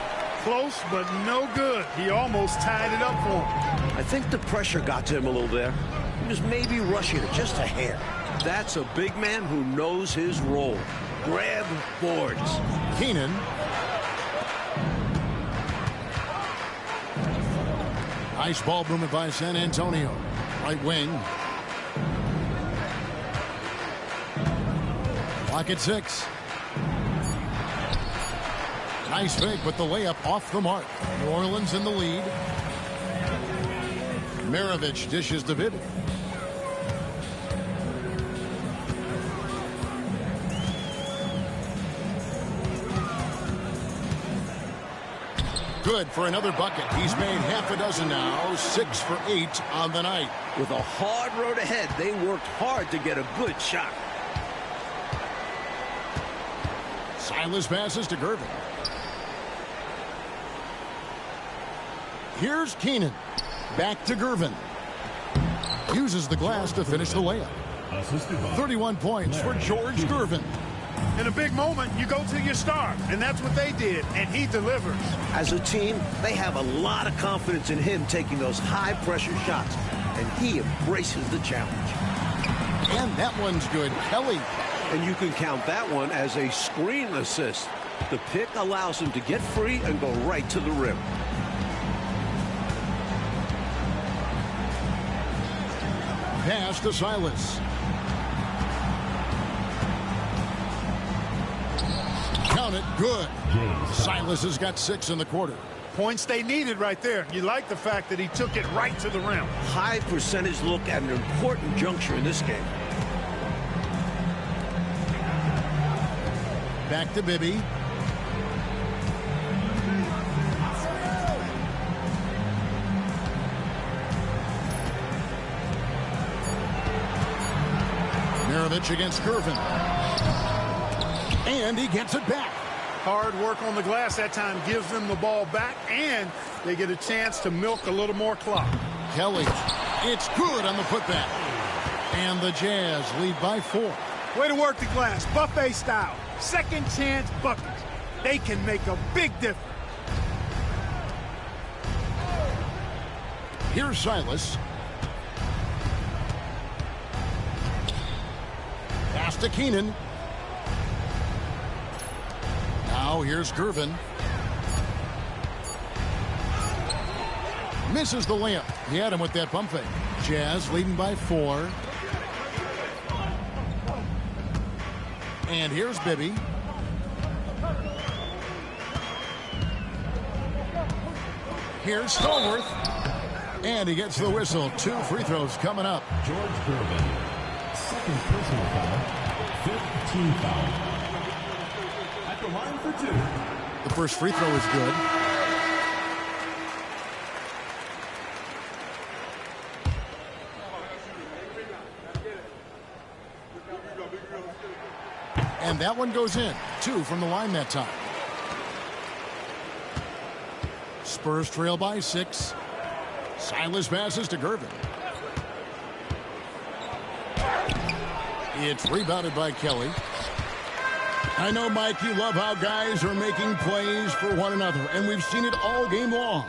Close, but no good. He almost tied it up for him. I think the pressure got to him a little there. He was maybe rushing it just a hair. That's a big man who knows his role. Grab boards. Keenan. Nice ball movement by San Antonio. Right wing. Clock at 6. Nice fake, but the layup off the mark. New Orleans in the lead. Maravich dishes to Vidic. Good for another bucket. He's made half a dozen now. 6 for 8 on the night. With a hard road ahead, they worked hard to get a good shot. Silas passes to Gervin. Here's Keenan. Back to Gervin. Uses the glass to finish the layup. 31 points for George Gervin. In a big moment, you go to your star, and that's what they did, and he delivers. As a team, they have a lot of confidence in him taking those high-pressure shots, and he embraces the challenge. And that one's good. Kelly. And you can count that one as a screen assist. The pick allows him to get free and go right to the rim. Pass to Silas. Count it. Good. Silas has got 6 in the quarter. Points they needed right there. You like the fact that he took it right to the rim. High percentage look at an important juncture in this game. Back to Bibby. Maravich against Gervin. And he gets it back. Hard work on the glass that time gives them the ball back, and they get a chance to milk a little more clock. Kelly, it's good on the putback. And the Jazz lead by 4. Way to work the glass, buffet style. Second chance buckets. They can make a big difference. Here's Silas. Pass to Keenan. Now here's Gervin. Misses the layup. He had him with that pump fake. Jazz leading by 4. And here's Bibby. Here's Stallworth. And he gets the whistle. 2 free throws coming up. George Gervin, second personal foul, 5th team foul. At the line for 2. The first free throw is good. And that one goes in. 2 from the line that time. Spurs trail by 6. Silas passes to Gervin. It's rebounded by Kelly. I know, Mike, you love how guys are making plays for one another, and we've seen it all game long.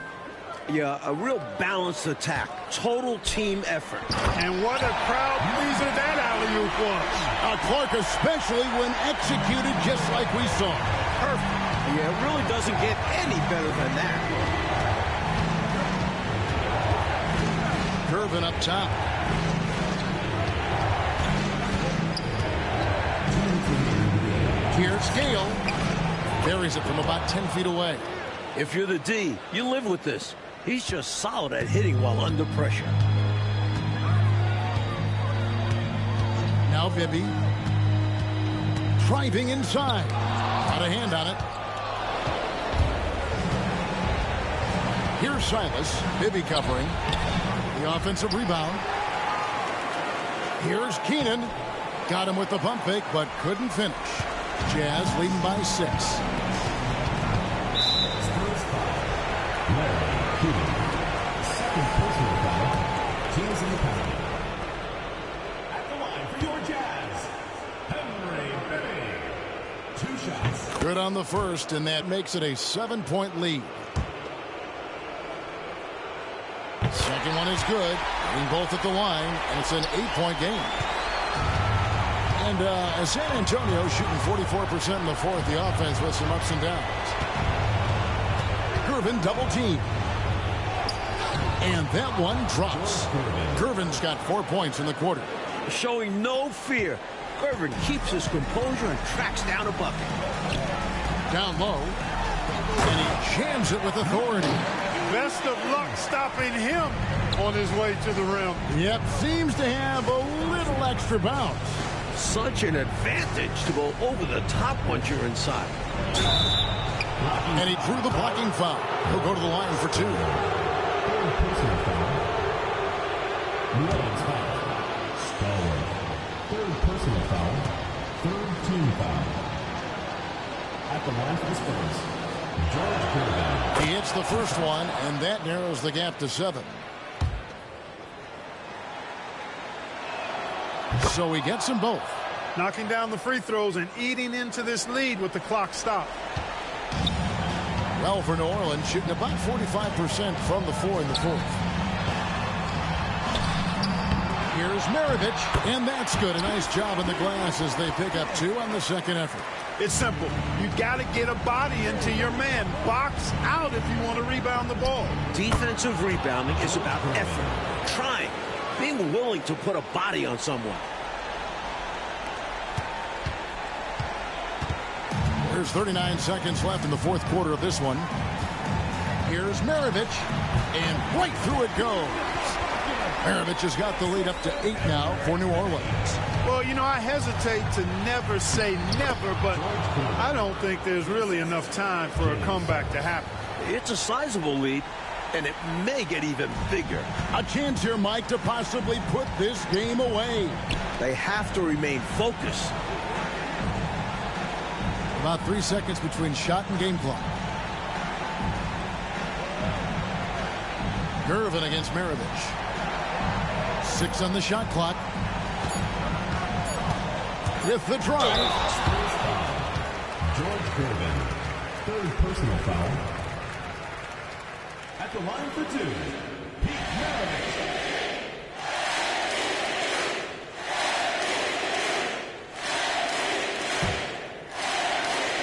Yeah, a real balanced attack. Total team effort. And what a crowd pleaser that alley-oop was. Clark, especially when executed just like we saw. Perfect. Yeah, it really doesn't get any better than that. Gervin up top. Here's Gale. Carries it from about 10 feet away. If you're the D, you live with this. He's just solid at hitting while under pressure. Now Bibby. Driving inside. Got a hand on it. Here's Silas. Bibby covering. The offensive rebound. Here's Keenan. Got him with the pump fake, but couldn't finish. Jazz leading by 6. Second personal foul, teams in the penalty. At the line for your Jazz, Henry Bibby. 2 shots. Good on the first, and that makes it a 7-point lead. Second one is good. Getting both at the line, and it's an 8-point game. And San Antonio shooting 44% in the fourth. The offense with some ups and downs. Gervin double team. And that one drops. Gervin's got 4 points in the quarter. Showing no fear. Gervin keeps his composure and tracks down a bucket. Down low. And he jams it with authority. Best of luck stopping him on his way to the rim. Yep, seems to have a little extra bounce. Such an advantage to go over the top once you're inside. And he drew the blocking foul. He'll go to the line for 2. Third personal foul. Williams foul. Stallworth. Third personal foul. Third team foul. At the line for the Spurs, George Gervin. He hits the first one, and that narrows the gap to 7. So he gets them both. Knocking down the free throws and eating into this lead with the clock stopped. Well, for New Orleans, shooting about 45% from the 4 in the fourth. Here's Maravich, and that's good. A nice job in the glass as they pick up 2 on the second effort. It's simple. You got to get a body into your man. Box out if you want to rebound the ball. Defensive rebounding is about effort, trying, being willing to put a body on someone. There's 39 seconds left in the fourth quarter of this one. Here's Maravich, and right through it goes. Maravich has got the lead up to 8 now for New Orleans. Well, you know, I hesitate to never say never, but I don't think there's really enough time for a comeback to happen. It's a sizable lead, and it may get even bigger. A chance here, Mike, to possibly put this game away. They have to remain focused. About 3 seconds between shot and game clock. Gervin against Maravich. 6 on the shot clock. With the drive. George Gervin, third personal foul. At the line for 2, Pete Maravich.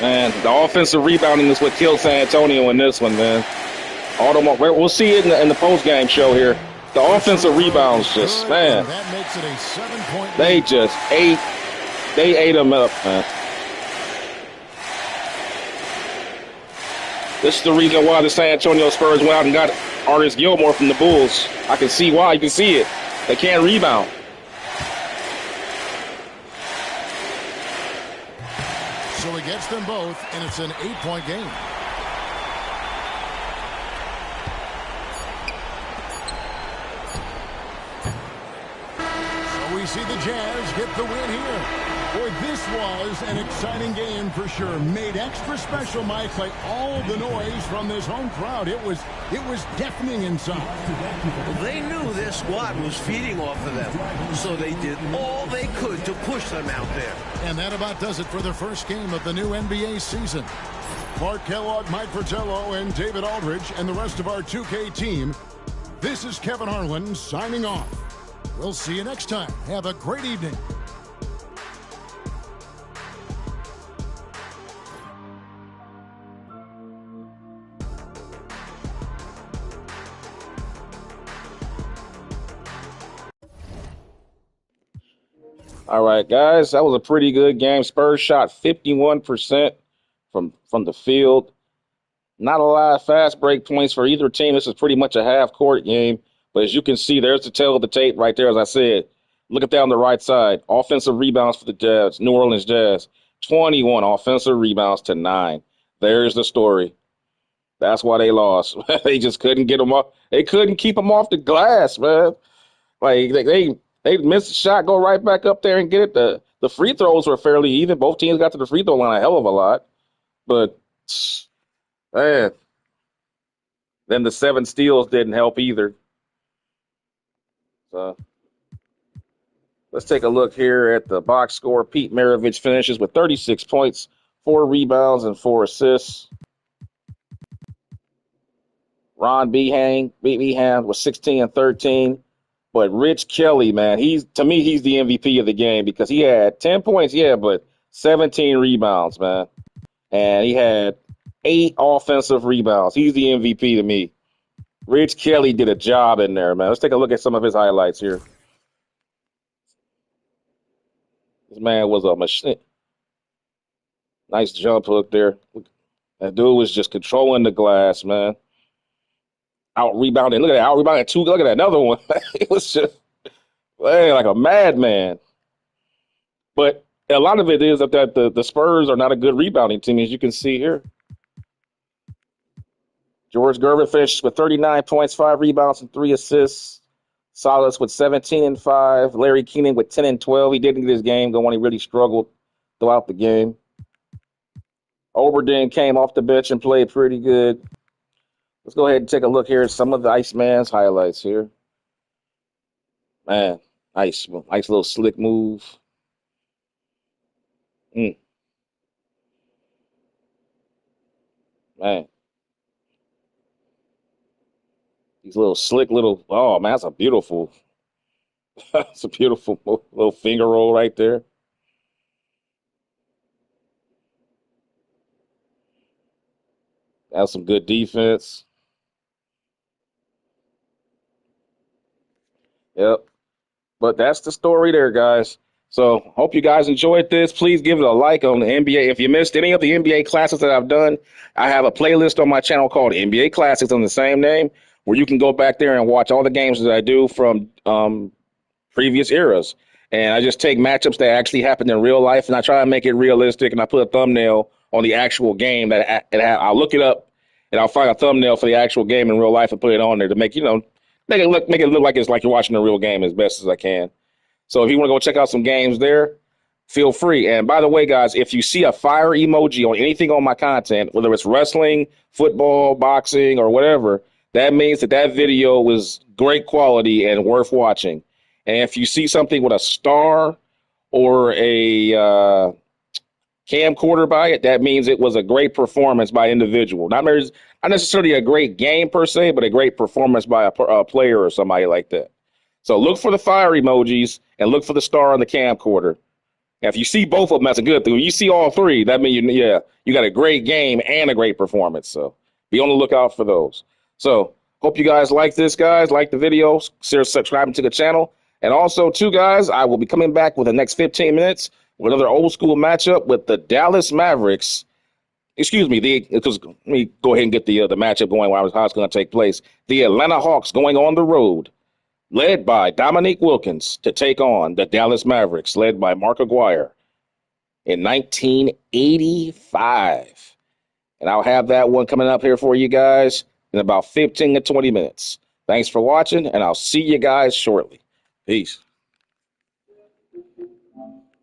Man, the offensive rebounding is what killed San Antonio in this one, man. We'll see it in the post-game show here. The offensive rebounds just, man, that makes it a 7-point they just ate them up, man. This is the reason why the San Antonio Spurs went out and got Artis Gilmore from the Bulls. I can see why. You can see it. They can't rebound. So he gets them both, and it's an 8-point game. So we see the Jazz get the win here. Boy, this was an exciting game for sure. Made extra special, Mike, by all the noise from this home crowd. It was deafening inside. Well, they knew their squad was feeding off of them, so they did all they could to push them out there. And that about does it for the first game of the new NBA season. Clark Kellogg, Mike Fratello, and David Aldridge, and the rest of our 2K team. This is Kevin Harlan signing off. We'll see you next time. Have a great evening. All right, guys, that was a pretty good game. Spurs shot 51% from the field. Not a lot of fast break points for either team. This is pretty much a half-court game. But as you can see, there's the tail of the tape right there, as I said. Look at that on the right side. Offensive rebounds for the Jazz, New Orleans Jazz. 21 offensive rebounds to 9. There's the story. That's why they lost. They just couldn't get them off. They couldn't keep them off the glass, man. Like, they missed a shot, go right back up there and get it. The free throws were fairly even. Both teams got to the free throw line a hell of a lot. But, man, then the 7 steals didn't help either. So, let's take a look here at the box score. Pete Maravich finishes with 36 points, 4 rebounds, and 4 assists. Ron Behan was 16 and 13. But Rich Kelly, man, to me, he's the MVP of the game because he had 10 points, yeah, but 17 rebounds, man. And he had 8 offensive rebounds. He's the MVP to me. Rich Kelly did a job in there, man. Let's take a look at some of his highlights here. This man was a machine. Nice jump hook there. That dude was just controlling the glass, man. Out rebounding. Look at that. Out rebounding 2. Look at that. Another one. It was just like a madman. But a lot of it is that the Spurs are not a good rebounding team, as you can see here. George Gervin finishes with 39 points, 5 rebounds, and 3 assists. Salas with 17 and 5. Larry Keenan with 10 and 12. He didn't get his game going. He really struggled throughout the game. Oberdin came off the bench and played pretty good. Let's go ahead and take a look here at some of the Iceman's highlights here. Man, nice little slick move. Man. These little slick oh man, that's a beautiful little finger roll right there. That's some good defense. Yep. But that's the story there, guys. So hope you guys enjoyed this. Please give it a like on the NBA. If you missed any of the NBA classics that I've done, I have a playlist on my channel called NBA Classics on the same name, where you can go back there and watch all the games that I do from previous eras. And I just take matchups that actually happened in real life, and I try to make it realistic, and I put a thumbnail on the actual game I'll look it up, and I'll find a thumbnail for the actual game in real life and put it on there to make it look like it's like you're watching a real game as best as I can. So if you want to go check out some games there, feel free. And by the way, guys, if you see a fire emoji on anything on my content, whether it's wrestling, football, boxing, or whatever, that means that video was great quality and worth watching. And if you see something with a star or a camcorder by it, that means it was a great performance by an individual. Not necessarily a great game per se, but a great performance by a player or somebody like that. So look for the fire emojis and look for the star on the camcorder. And if you see both of them, that's a good thing. When you see all three, that means you got a great game and a great performance. So be on the lookout for those. So hope you guys like this, guys. Like the video, consider subscribing to the channel. And also, too, guys, I will be coming back with the next 15 minutes with another old school matchup with the Dallas Mavericks. Excuse me, because let me go ahead and get the matchup going how it's going to take place. The Atlanta Hawks going on the road, led by Dominique Wilkins, to take on the Dallas Mavericks, led by Mark Aguirre, in 1985. And I'll have that one coming up here for you guys in about 15 to 20 minutes. Thanks for watching, and I'll see you guys shortly. Peace.